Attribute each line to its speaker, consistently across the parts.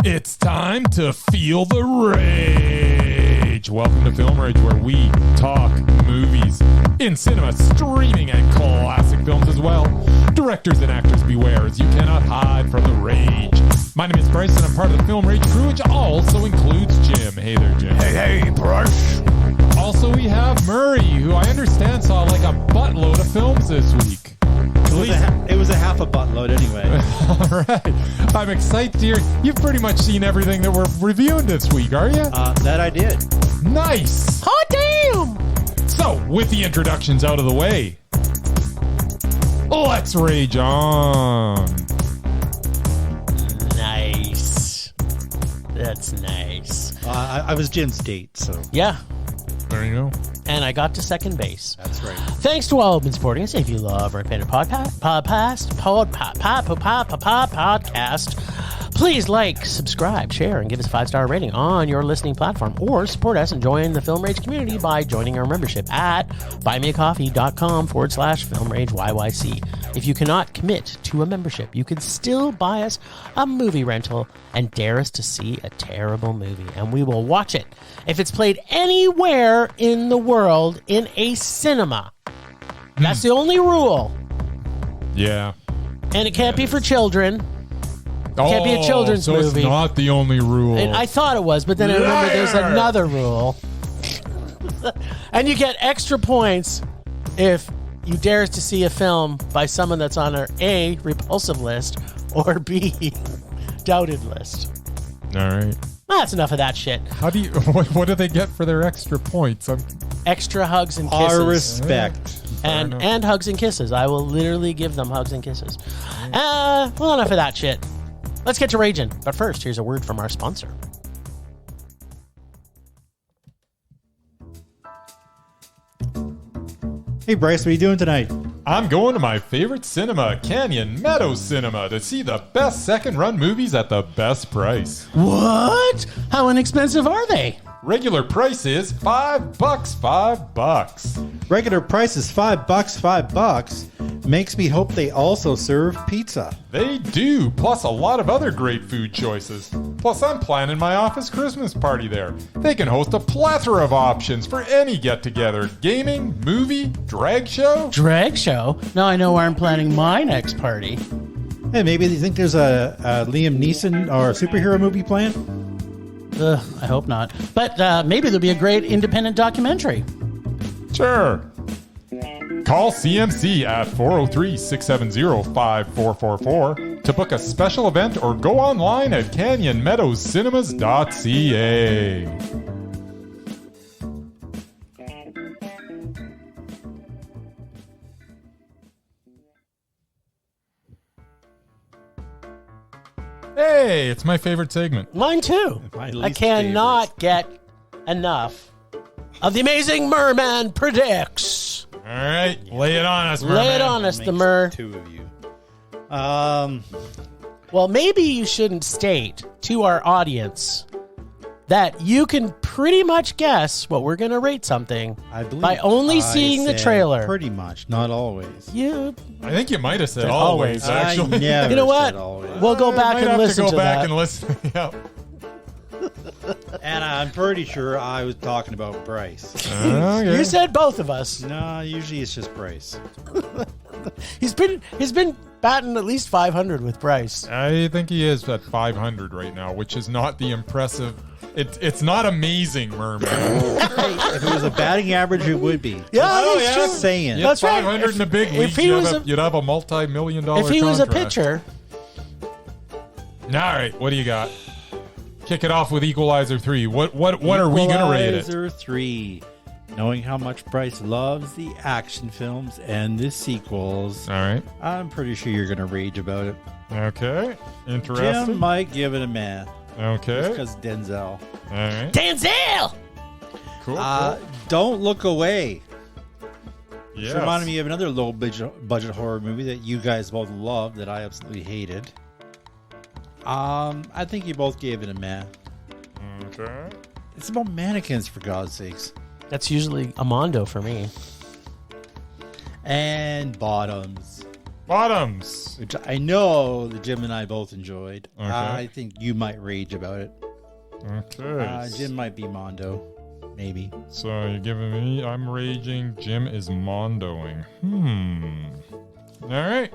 Speaker 1: It's time to feel the rage. Welcome to Film Rage, where we talk movies in cinema, streaming, and classic films as well. Directors and actors beware, as you cannot hide from the rage. My name is Bryce, and I'm part of the Film Rage crew, which also includes Jim. Hey there, Jim.
Speaker 2: Hey, Bryce.
Speaker 1: Also, we have Murray, who I understand saw like a buttload of films this week.
Speaker 2: It was a half a buttload anyway.
Speaker 1: All right. I'm excited to hear. You've pretty much seen everything that we're reviewing this week, are you?
Speaker 2: That I did.
Speaker 1: Nice.
Speaker 3: Hot damn!
Speaker 1: So, with the introductions out of the way, let's rage on.
Speaker 3: Nice. That's nice.
Speaker 2: I was Jim's date, so.
Speaker 3: Yeah.
Speaker 1: There you go.
Speaker 3: And I got to second base.
Speaker 2: That's right.
Speaker 3: Thanks to all who've been supporting us. If you love our independent podcast, please like, subscribe, share, and give us a 5-star rating on your listening platform. Or support us and join the Film Rage community by joining our membership at buymeacoffee.com/FilmRageYYC. If you cannot commit to a membership, you can still buy us a movie rental and dare us to see a terrible movie, and we will watch it if it's played anywhere in the world in a cinema. That's the only rule.
Speaker 1: Yeah.
Speaker 3: And it can't be for children. Can't be a children's
Speaker 1: so
Speaker 3: movie.
Speaker 1: It's not the only rule.
Speaker 3: And I thought it was, but then I remember there's another rule. And you get extra points if you dare to see a film by someone that's on an A, repulsive list, or B, doubted list.
Speaker 1: All right.
Speaker 3: That's enough of that shit.
Speaker 1: How do you? What do they get for their extra points?
Speaker 3: Extra hugs and kisses.
Speaker 2: Our respect.
Speaker 3: And hugs and kisses. I will literally give them hugs and kisses. Well, enough of that shit. Let's get to raging. But first, here's a word from our sponsor.
Speaker 2: Hey, Bryce, what are you doing tonight?
Speaker 1: I'm going to my favorite cinema, Canyon Meadows Cinema, to see the best second-run movies at the best price.
Speaker 3: What? How inexpensive are they?
Speaker 1: Regular price is $5, $5.
Speaker 2: Regular price is $5. Makes me hope they also serve pizza.
Speaker 1: They do, plus a lot of other great food choices. Plus, I'm planning my office Christmas party there. They can host a plethora of options for any get-together. Gaming, movie, drag show.
Speaker 3: Drag show? Now I know where I'm planning my next party.
Speaker 2: Hey, maybe you think there's a Liam Neeson or a superhero movie planned?
Speaker 3: I hope not. But maybe there'll be a great independent documentary.
Speaker 1: Sure. Call CMC at 403-670-5444 to book a special event or go online at canyonmeadowscinema.ca. Hey, it's my favorite segment.
Speaker 3: Mine too. I cannot get enough of the Amazing Murman Predicts.
Speaker 1: All right, lay it on us, Murman.
Speaker 3: Lay it on us, the Mur.
Speaker 2: Two of you.
Speaker 3: Well, maybe you shouldn't state to our audience that you can pretty much guess what we're going to rate something by only seeing the trailer.
Speaker 2: Pretty much, not always.
Speaker 3: You,
Speaker 1: I think you might have said always, actually.
Speaker 2: I never
Speaker 3: you know what?
Speaker 2: said always.
Speaker 3: We'll go back and listen to that.
Speaker 1: And listen. Yep.
Speaker 2: And I'm pretty sure I was talking about Bryce.
Speaker 1: Okay.
Speaker 3: You said both of us.
Speaker 2: No, usually it's just Bryce.
Speaker 3: He's been batting at least 500 with Bryce.
Speaker 1: I think he is at 500 right now, which is not the impressive. It's not amazing, Merman.
Speaker 2: If it was a batting average, it would be.
Speaker 3: Yeah,
Speaker 2: Just saying.
Speaker 1: You
Speaker 3: That's right.
Speaker 1: 500 in the big leagues, you'd have a multi-million-dollar
Speaker 3: If he was a
Speaker 1: contract.
Speaker 3: pitcher.
Speaker 1: All right, what do you got? Kick it off with Equalizer 3. What are we going to rate it?
Speaker 2: Equalizer 3. Knowing how much Bryce loves the action films and the sequels,
Speaker 1: All right.
Speaker 2: I'm pretty sure you're going to rage about it.
Speaker 1: Okay. Interesting.
Speaker 2: Jim might give it a man.
Speaker 1: Okay.
Speaker 2: Because Denzel.
Speaker 1: All right.
Speaker 3: Denzel!
Speaker 1: Cool.
Speaker 2: Don't Look Away.
Speaker 1: Yes.
Speaker 2: It reminded me of another low budget horror movie that you guys both loved that I absolutely hated. I think you both gave it a man.
Speaker 1: Okay.
Speaker 2: It's about mannequins, for God's sakes.
Speaker 3: That's usually a mondo for me.
Speaker 2: And bottoms.
Speaker 1: Bottoms.
Speaker 2: which I know that Jim and I both enjoyed.
Speaker 1: Okay.
Speaker 2: I think you might rage about it.
Speaker 1: Okay.
Speaker 2: Jim might be Mondo, maybe.
Speaker 1: So you're giving me, I'm raging, Jim is mondoing. All right.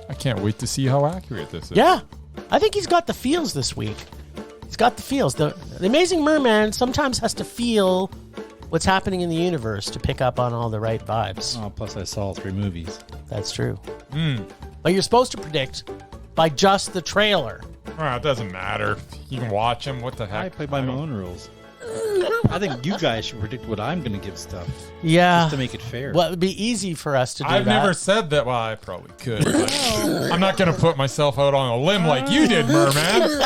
Speaker 1: I can't wait to see how accurate this is.
Speaker 3: Yeah. I think he's got the feels this week. He's got the feels. The Amazing Murman sometimes has to feel what's happening in the universe to pick up on all the right vibes.
Speaker 2: Oh, plus I saw all 3 movies.
Speaker 3: That's true. But you're supposed to predict by just the trailer.
Speaker 1: It doesn't matter. You can watch them. What the heck?
Speaker 2: I play by my own rules. I think you guys should predict what I'm going to give stuff.
Speaker 3: Yeah.
Speaker 2: Just to make it fair.
Speaker 3: Well, it would be easy for us to do
Speaker 1: I've
Speaker 3: that.
Speaker 1: never said that. Well, I probably could. But I'm not going to put myself out on a limb like you did, Merman.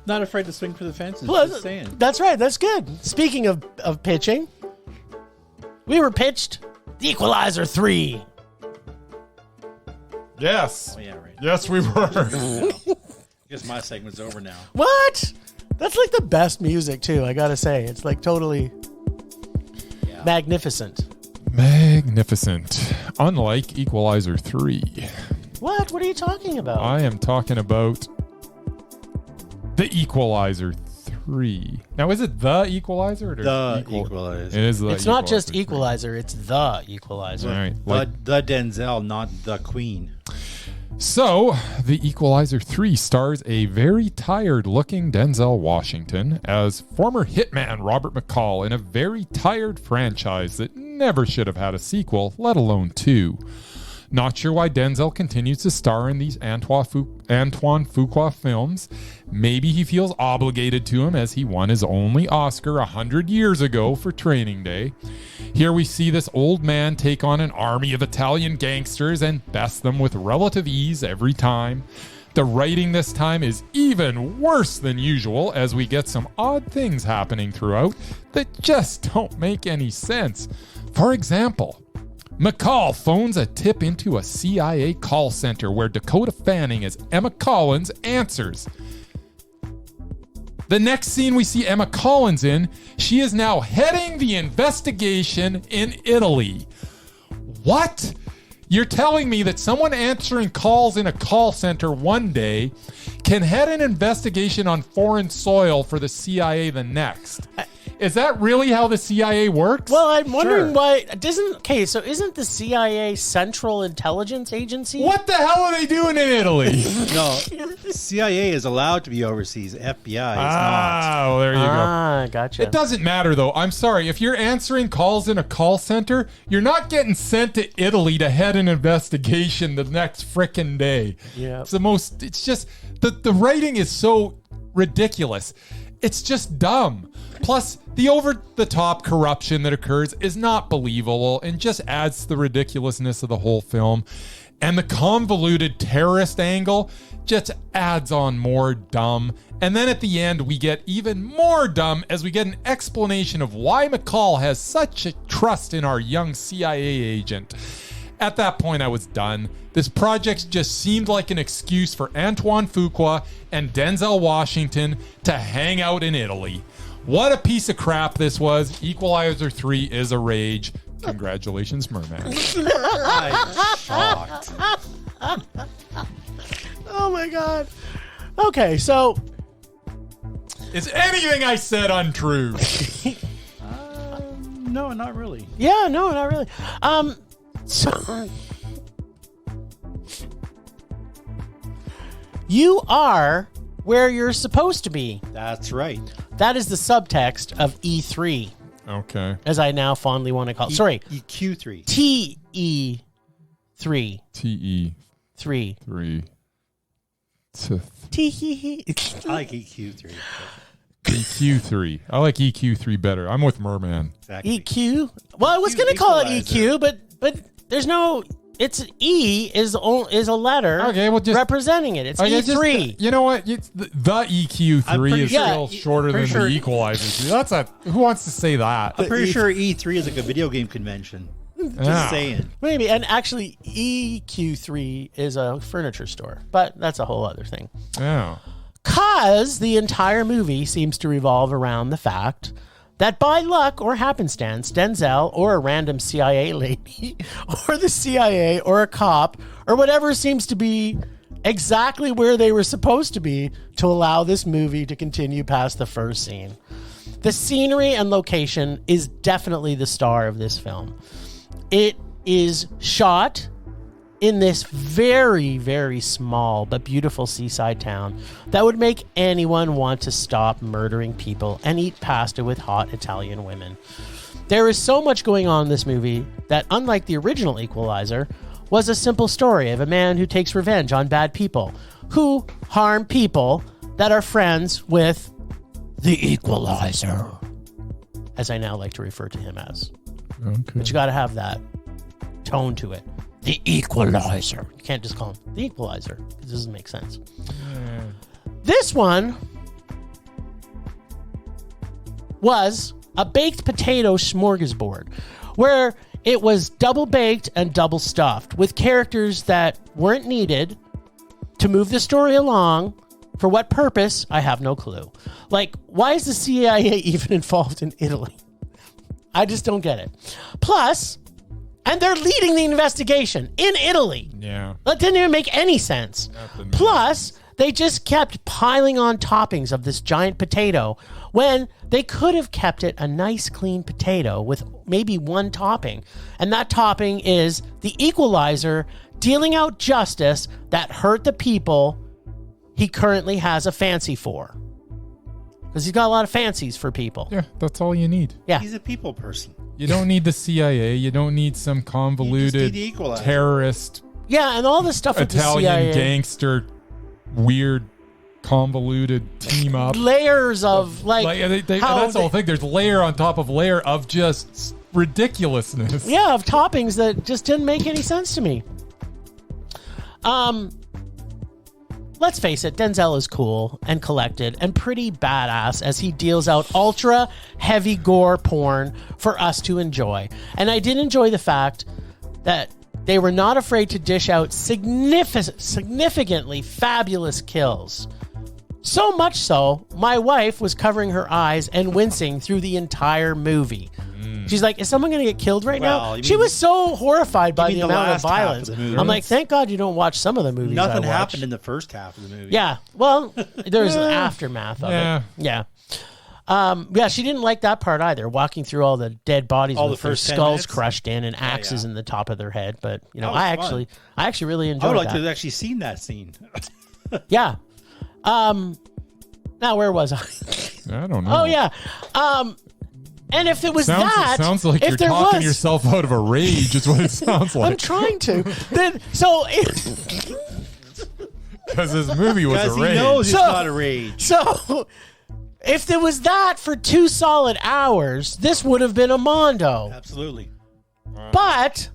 Speaker 2: Not afraid to swing for the fences.
Speaker 3: Well,
Speaker 2: Just saying.
Speaker 3: That's right. That's good. Speaking of pitching, we were pitched the Equalizer 3.
Speaker 1: Yes.
Speaker 2: Oh, yeah, right.
Speaker 1: Yes, we were.
Speaker 2: I guess my segment's over now.
Speaker 3: What? That's like the best music, too, I gotta say. It's like totally magnificent.
Speaker 1: Magnificent. Unlike Equalizer 3.
Speaker 3: What? What are you talking about?
Speaker 1: I am talking about the Equalizer 3. Now, is it the Equalizer? Or
Speaker 2: The Equalizer.
Speaker 1: It is the
Speaker 3: It's not just
Speaker 1: 3.
Speaker 3: Equalizer, it's the Equalizer.
Speaker 1: All right.
Speaker 2: The Denzel, not the Queen.
Speaker 1: So, The Equalizer 3 stars a very tired-looking Denzel Washington as former hitman Robert McCall in a very tired franchise that never should have had a sequel, let alone 2. Not sure why Denzel continues to star in these Antoine Fuqua films. Maybe he feels obligated to him as he won his only Oscar 100 years ago for Training Day. Here we see this old man take on an army of Italian gangsters and best them with relative ease every time. The writing this time is even worse than usual as we get some odd things happening throughout that just don't make any sense. For example, McCall phones a tip into a CIA call center where Dakota Fanning as Emma Collins answers. The next scene we see Emma Collins in, she is now heading the investigation in Italy. What? You're telling me that someone answering calls in a call center one day can head an investigation on foreign soil for the CIA the next? Is that really how the CIA works?
Speaker 3: Well, I'm wondering why isn't the CIA Central Intelligence Agency?
Speaker 1: What the hell are they doing in Italy?
Speaker 2: No, CIA is allowed to be overseas. FBI is not.
Speaker 1: Well, there you go.
Speaker 3: Gotcha.
Speaker 1: It doesn't matter, though. I'm sorry. If you're answering calls in a call center, you're not getting sent to Italy to head an investigation the next frickin' day.
Speaker 3: Yeah.
Speaker 1: It's just, the writing is so ridiculous. It's just dumb. Plus, the over-the-top corruption that occurs is not believable and just adds to the ridiculousness of the whole film. And the convoluted terrorist angle just adds on more dumb. And then at the end, we get even more dumb as we get an explanation of why McCall has such a trust in our young CIA agent. At that point, I was done. This project just seemed like an excuse for Antoine Fuqua and Denzel Washington to hang out in Italy. What a piece of crap this was. Equalizer 3 is a rage. Congratulations, Merman.
Speaker 2: I'm shocked.
Speaker 3: Oh my god. Okay, so
Speaker 1: Is anything I said untrue?
Speaker 2: No, not really.
Speaker 3: yeah, no, not really. So you are where you're supposed to be.
Speaker 2: That's right.
Speaker 3: That is the subtext of E3,
Speaker 1: Okay.
Speaker 3: as I now fondly want to call it. Sorry,
Speaker 2: EQ3.
Speaker 3: TE3.
Speaker 1: TE3.
Speaker 3: 3. Tee.
Speaker 2: I like EQ3.
Speaker 1: EQ3. I like EQ3 better. I'm with Merman.
Speaker 2: Exactly.
Speaker 3: EQ. Well, I was going to call it
Speaker 2: Equalizer.
Speaker 3: EQ, but there's no. It's E is a letter.
Speaker 1: Okay, well, just
Speaker 3: representing it. It's
Speaker 1: Okay,
Speaker 3: E3.
Speaker 1: just, you know what? It's the EQ3
Speaker 2: I'm pretty
Speaker 1: is
Speaker 2: sure-
Speaker 1: still shorter than
Speaker 2: pretty
Speaker 1: the
Speaker 2: sure-
Speaker 1: Equalizer. That's who wants to say that?
Speaker 2: I'm pretty sure E3 is like a video game convention. Just
Speaker 1: Yeah.
Speaker 2: saying.
Speaker 3: Maybe, and actually, EQ3 is a furniture store, but that's a whole other thing.
Speaker 1: Yeah.
Speaker 3: Cause the entire movie seems to revolve around the fact that by luck or happenstance, Denzel or a random CIA lady or the CIA or a cop or whatever seems to be exactly where they were supposed to be to allow this movie to continue past the first scene. The scenery and location is definitely the star of this film. It is shot in this very, very small but beautiful seaside town that would make anyone want to stop murdering people and eat pasta with hot Italian women. There is so much going on in this movie that, unlike the original Equalizer, was a simple story of a man who takes revenge on bad people who harm people that are friends with the Equalizer, as I now like to refer to him as.
Speaker 1: Okay.
Speaker 3: But you got to have that tone to it. The Equalizer. You can't just call him the Equalizer. It doesn't make sense. This one was a baked potato smorgasbord where it was double baked and double stuffed with characters that weren't needed to move the story along. For what purpose? I have no clue. Like, why is the CIA even involved in Italy? I just don't get it. Plus, and they're leading the investigation in Italy.
Speaker 1: Yeah.
Speaker 3: That didn't even make any sense. Plus, they just kept piling on toppings of this giant potato when they could have kept it a nice clean potato with maybe one topping. And that topping is the Equalizer dealing out justice that hurt the people he currently has a fancy for. Because he's got a lot of fancies for people.
Speaker 1: Yeah, that's all you need.
Speaker 3: Yeah.
Speaker 2: He's a people person.
Speaker 1: You don't need the CIA. You don't need some convoluted
Speaker 2: the Equalizer.
Speaker 1: terrorist
Speaker 3: Yeah, and all this stuff with the
Speaker 1: Italian
Speaker 3: CIA.
Speaker 1: gangster, weird, convoluted team up.
Speaker 3: Layers of, like how
Speaker 1: that's the whole thing. There's layer on top of layer of just ridiculousness.
Speaker 3: Yeah, of toppings that just didn't make any sense to me. Let's face it, Denzel is cool and collected and pretty badass as he deals out ultra heavy gore porn for us to enjoy. And I did enjoy the fact that they were not afraid to dish out significantly fabulous kills. So much so, my wife was covering her eyes and wincing through the entire movie. She's like, is someone going to get killed right now? She was so horrified by the amount of violence. I'm like, thank God you don't watch some of the movies.
Speaker 2: Nothing happened in the first half of the movie.
Speaker 3: Yeah. Well, there's an aftermath of it. Yeah. She didn't like that part either, walking through all the dead bodies with their skulls crushed in and axes in the top of their head. But, you know, I actually really enjoyed that.
Speaker 2: I would like to have actually seen that scene.
Speaker 3: Yeah. Now, where was I?
Speaker 1: I don't know.
Speaker 3: Oh, yeah. And if it was
Speaker 1: it sounds like you're talking yourself out of a rage. Is what it sounds like.
Speaker 3: I'm trying to.
Speaker 1: Because this movie was a rage.
Speaker 2: He knows it's not a rage.
Speaker 3: So, if there was that for 2 solid hours, this would have been a mondo.
Speaker 2: Absolutely.
Speaker 3: But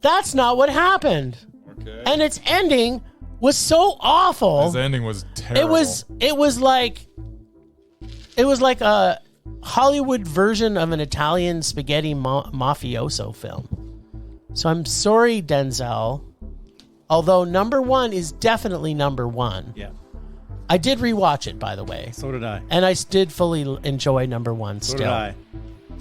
Speaker 3: that's not what happened.
Speaker 1: Okay.
Speaker 3: And its ending was so awful.
Speaker 1: His ending was terrible.
Speaker 3: It was like a Hollywood version of an Italian spaghetti mafioso film. So I'm sorry, Denzel. Although number one is definitely number one.
Speaker 2: Yeah.
Speaker 3: I did rewatch it, by the way.
Speaker 2: So did I.
Speaker 3: And I did fully enjoy number one still.
Speaker 2: So did I.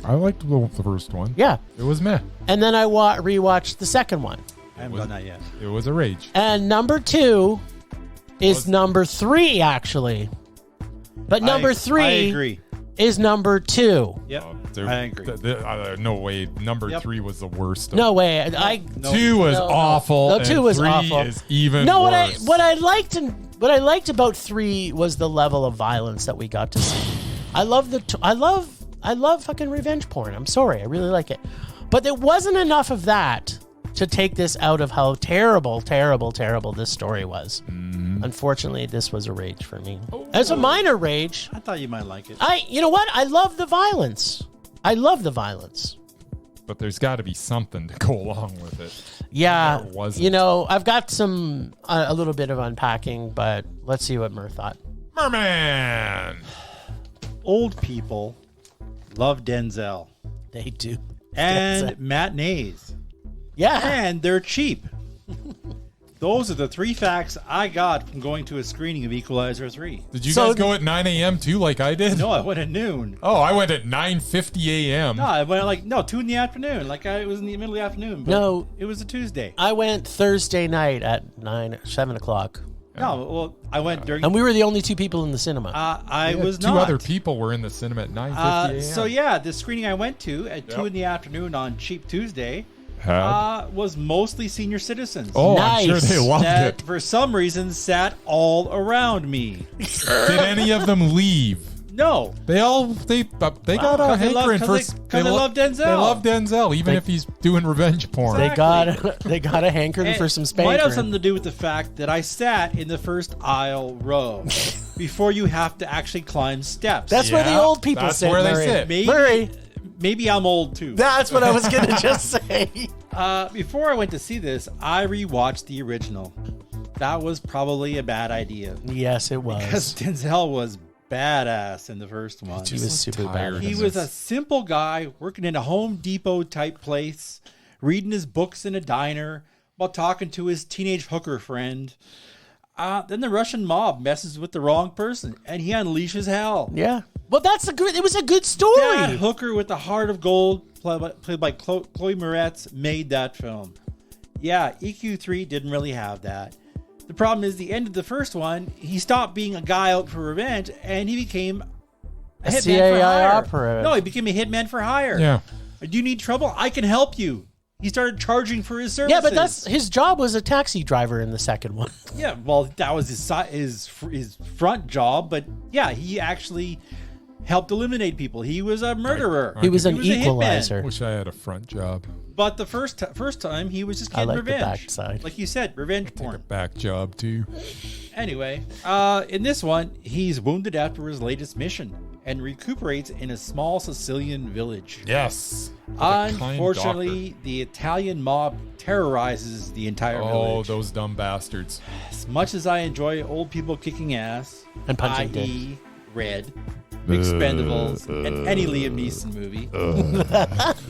Speaker 1: I liked the first one.
Speaker 3: Yeah.
Speaker 1: It was meh.
Speaker 3: And then I rewatched the second one.
Speaker 2: I haven't done that yet.
Speaker 1: It was a rage.
Speaker 3: And number 2 is number 3, actually. But number 3
Speaker 2: I agree.
Speaker 3: is number 2.
Speaker 2: Yep. I agree.
Speaker 1: No way. Number 3 was the worst.
Speaker 3: No way.
Speaker 1: 2 was awful.
Speaker 3: No, 2 was
Speaker 1: 3
Speaker 3: awful.
Speaker 1: Is even worse.
Speaker 3: What I liked about 3 was the level of violence that we got to see. I love fucking revenge porn. I'm sorry. I really like it. But there wasn't enough of that to take this out of how terrible, terrible, terrible this story was. Unfortunately, this was a rage for me. As a minor rage.
Speaker 2: I thought you might like it.
Speaker 3: You know what? I love the violence.
Speaker 1: But there's got to be something to go along with it.
Speaker 3: Yeah.
Speaker 1: There wasn't.
Speaker 3: You know, I've got a little bit of unpacking, but let's see what Mur thought.
Speaker 1: Merman!
Speaker 2: Old people love Denzel.
Speaker 3: They do.
Speaker 2: And matinees.
Speaker 3: Yeah.
Speaker 2: And they're cheap. those are the 3 facts I got from going to a screening of Equalizer 3.
Speaker 1: Did you guys go at 9 a.m. too, like I did?
Speaker 2: No, I went at noon.
Speaker 1: Oh, I went at 9:50 a.m.
Speaker 2: No, I went at 2 in the afternoon. It was in the middle of the afternoon. But
Speaker 3: No.
Speaker 2: it was a Tuesday.
Speaker 3: I went Thursday night at 7 o'clock.
Speaker 2: No, well, I went during...
Speaker 3: And we were the only 2 people in the cinema.
Speaker 2: I was
Speaker 1: Two
Speaker 2: not.
Speaker 1: other people were in the cinema at 9:50 a.m.
Speaker 2: So yeah, the screening I went to at 2 in the afternoon on Cheap Tuesday was mostly senior citizens.
Speaker 1: Oh, I'm sure
Speaker 3: Nice.
Speaker 1: they loved
Speaker 2: That,
Speaker 1: it.
Speaker 2: for some reason, sat all around me.
Speaker 1: Did any of them leave?
Speaker 2: No.
Speaker 1: They got a
Speaker 2: 'cause they love-
Speaker 1: hankering for.
Speaker 2: 'cause they love Denzel.
Speaker 1: They love Denzel, even if he's doing revenge porn.
Speaker 2: Exactly.
Speaker 3: They got a hankering for some
Speaker 2: It might have
Speaker 3: spankering.
Speaker 2: something to do with the fact that I sat in the first aisle row before you have to actually climb steps.
Speaker 3: That's where the
Speaker 1: Yeah,
Speaker 3: old people
Speaker 1: that's
Speaker 3: sit.
Speaker 1: where they
Speaker 3: Murray.
Speaker 1: sit.
Speaker 3: Murray.
Speaker 2: Maybe I'm old too.
Speaker 3: That's what I was going to just say.
Speaker 2: Before I went to see this, I rewatched the original. That was probably a bad idea
Speaker 3: Yes, it
Speaker 2: because
Speaker 3: was.
Speaker 2: Denzel was badass in the first one.
Speaker 3: He was super bad.
Speaker 2: He was a simple guy working in a Home Depot type place, reading his books in a diner while talking to his teenage hooker friend. Then the Russian mob messes with the wrong person, and he unleashes hell.
Speaker 3: Yeah. Well, it was a good story.
Speaker 2: That hooker with the heart of gold, played by Chloe Moretz, made that film. Yeah, EQ3 didn't really have that. The problem is the end of the first one, he stopped being a guy out for revenge, and he became a hitman
Speaker 3: CIA
Speaker 2: for hire.
Speaker 3: operative.
Speaker 2: No, he became a hitman for hire.
Speaker 1: Yeah.
Speaker 2: Do you need trouble? I can help you. He started charging for his services.
Speaker 3: Yeah, but his job was a taxi driver in the second one.
Speaker 2: Yeah, well, that was his front job, but yeah, he actually helped eliminate people. He was a murderer.
Speaker 3: He was an
Speaker 2: a hitman.
Speaker 3: equalizer.
Speaker 1: Wish I had a front job.
Speaker 2: But the first time, he was just getting
Speaker 3: like the
Speaker 2: revenge.
Speaker 3: backside.
Speaker 2: Like you said, revenge
Speaker 1: A
Speaker 2: porn.
Speaker 1: back job too.
Speaker 2: Anyway, in this one, he's wounded after his latest mission and recuperates in a small Sicilian village.
Speaker 1: Yes. With a kind
Speaker 2: Unfortunately, the Italian mob terrorizes the entire
Speaker 1: doctor.
Speaker 2: village.
Speaker 1: Those dumb bastards.
Speaker 2: As much as I enjoy old people kicking ass,
Speaker 3: And punching
Speaker 2: i.e. Red, Expendables, and any Liam Neeson movie,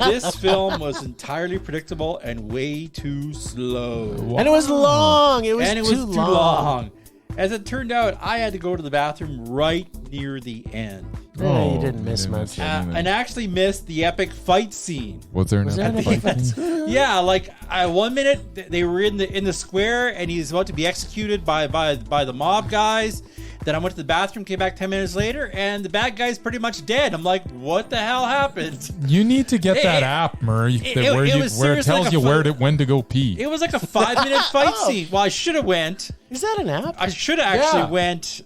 Speaker 2: this film was entirely predictable and way too slow.
Speaker 3: And it was long. It was
Speaker 2: too
Speaker 3: long.
Speaker 2: long. As it turned out, I had to go to the bathroom right near the end.
Speaker 3: You didn't miss much.
Speaker 2: And actually missed the epic fight scene.
Speaker 1: Was there an
Speaker 3: Was there
Speaker 1: epic
Speaker 3: an
Speaker 1: fight
Speaker 3: epic
Speaker 1: scene?
Speaker 2: Yeah, like 1 minute they were in the square and he's about to be executed by the mob guys. Then I went to the bathroom, came back 10 minutes later, and the bad guy's pretty much dead. I'm like, what the hell happened?
Speaker 1: You need to get that app, Murray, where it tells you when to go pee.
Speaker 2: It was like a 5-minute fight scene. Well, I should have went.
Speaker 3: Is that an app?
Speaker 2: I should have actually went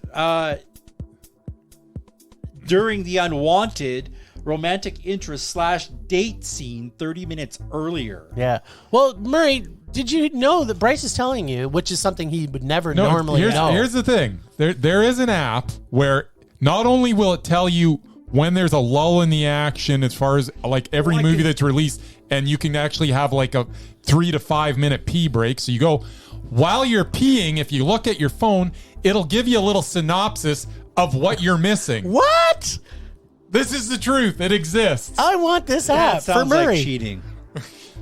Speaker 2: during the unwanted romantic interest / date scene 30 minutes earlier.
Speaker 3: Yeah. Well, Murray, did you know that Bryce is telling you, which is something he would never normally know?
Speaker 1: Here's the thing. There is an app where not only will it tell you when there's a lull in the action as far as like every movie that's released, and you can actually have like a 3 to 5 minute pee break. So you go, while you're peeing, if you look at your phone, it'll give you a little synopsis of what you're missing.
Speaker 3: What?
Speaker 2: This is the truth. It exists.
Speaker 3: I want this app for
Speaker 2: sounds
Speaker 3: Murray.
Speaker 2: like cheating.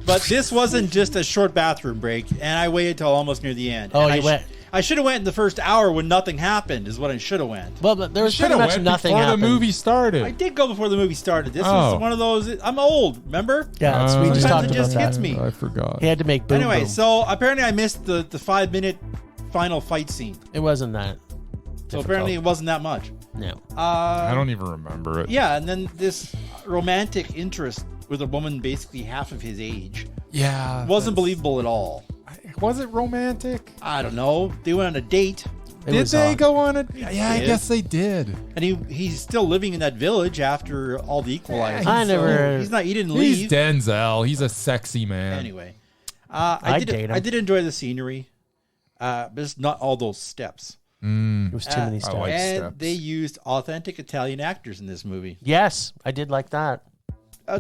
Speaker 2: But this wasn't just a short bathroom break, and I waited till almost near the end.
Speaker 3: Oh,
Speaker 2: and
Speaker 3: you went.
Speaker 2: I should have went in the first hour when nothing happened. Is what I should have went.
Speaker 3: Well, but there was pretty much nothing
Speaker 1: before
Speaker 3: happened.
Speaker 1: the movie started.
Speaker 2: I did go before the movie started. This was one of those. I'm old. Remember?
Speaker 3: Yeah, we just
Speaker 2: Sometimes
Speaker 3: talked
Speaker 2: it
Speaker 3: about
Speaker 2: just
Speaker 3: that.
Speaker 2: gets me.
Speaker 1: I forgot.
Speaker 3: He had to make boom
Speaker 2: Anyway,
Speaker 3: boom.
Speaker 2: so apparently I missed the 5-minute final fight scene.
Speaker 3: It wasn't that.
Speaker 2: So apparently it wasn't that much.
Speaker 3: No.
Speaker 1: I don't even remember it.
Speaker 2: Yeah, and then this romantic interest with a woman basically half of his age
Speaker 1: Yeah.
Speaker 2: wasn't believable at all.
Speaker 1: Was it romantic?
Speaker 2: I don't know. They went on a date,
Speaker 1: Did they go on it? Yeah, I
Speaker 2: did.
Speaker 1: guess they did.
Speaker 2: and he's still living in that village after all the Equalizers.
Speaker 3: I never-
Speaker 2: He's not. He didn't
Speaker 1: He's
Speaker 2: leave.
Speaker 1: Denzel. He's a sexy man.
Speaker 2: Anyway,
Speaker 3: I'd date him.
Speaker 2: I did enjoy the scenery, but it's not all those steps.
Speaker 3: It was too many steps.
Speaker 1: like
Speaker 2: And
Speaker 1: steps.
Speaker 2: they used authentic Italian actors in this movie.
Speaker 3: Yes, I did like that.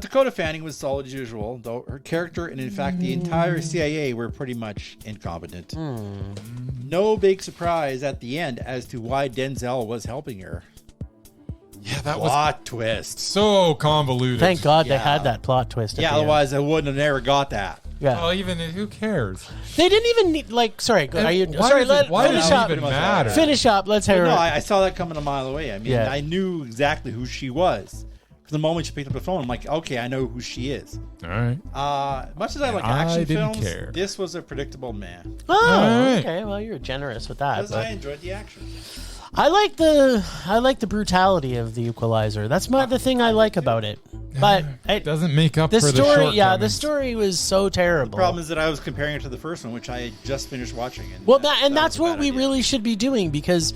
Speaker 2: Dakota Fanning was solid as usual, though her character and in fact the entire CIA were pretty much incompetent. No big surprise at the end as to why Denzel was helping her.
Speaker 1: Yeah, that was
Speaker 2: Plot twist.
Speaker 1: so convoluted.
Speaker 3: Thank God they
Speaker 2: Yeah.
Speaker 3: had that plot twist. At
Speaker 2: Yeah,
Speaker 3: the end.
Speaker 2: otherwise I wouldn't have never got that.
Speaker 3: Yeah.
Speaker 1: Well, even who cares?
Speaker 3: They didn't even need, like, sorry, are you,
Speaker 1: Why
Speaker 3: sorry,
Speaker 1: does
Speaker 3: let, finish
Speaker 1: it
Speaker 3: up.
Speaker 1: even matter?
Speaker 3: Finish up, let's hear
Speaker 2: No,
Speaker 3: it.
Speaker 2: I saw that coming a mile away. I mean,
Speaker 3: Yeah.
Speaker 2: I knew exactly who she was. From the moment she picked up the phone, I'm like, okay, I know who she is.
Speaker 1: All right.
Speaker 2: Much as I like
Speaker 1: I
Speaker 2: action
Speaker 1: didn't
Speaker 2: films,
Speaker 1: care.
Speaker 2: this was a predictable man.
Speaker 3: Oh,
Speaker 1: Alright.
Speaker 3: okay, well, you're generous with that.
Speaker 2: Because
Speaker 3: But
Speaker 2: I enjoyed the action.
Speaker 3: I like the brutality of the Equalizer. That's the thing I like about it. But
Speaker 1: It doesn't make up
Speaker 3: the
Speaker 1: for the
Speaker 3: story,
Speaker 1: shortcomings.
Speaker 3: the story was so terrible.
Speaker 2: Problem is that I was comparing it to the first one, which I had just finished watching. And
Speaker 3: Well,
Speaker 2: that
Speaker 3: that's
Speaker 2: was a
Speaker 3: what
Speaker 2: bad
Speaker 3: we
Speaker 2: idea.
Speaker 3: really should be doing, because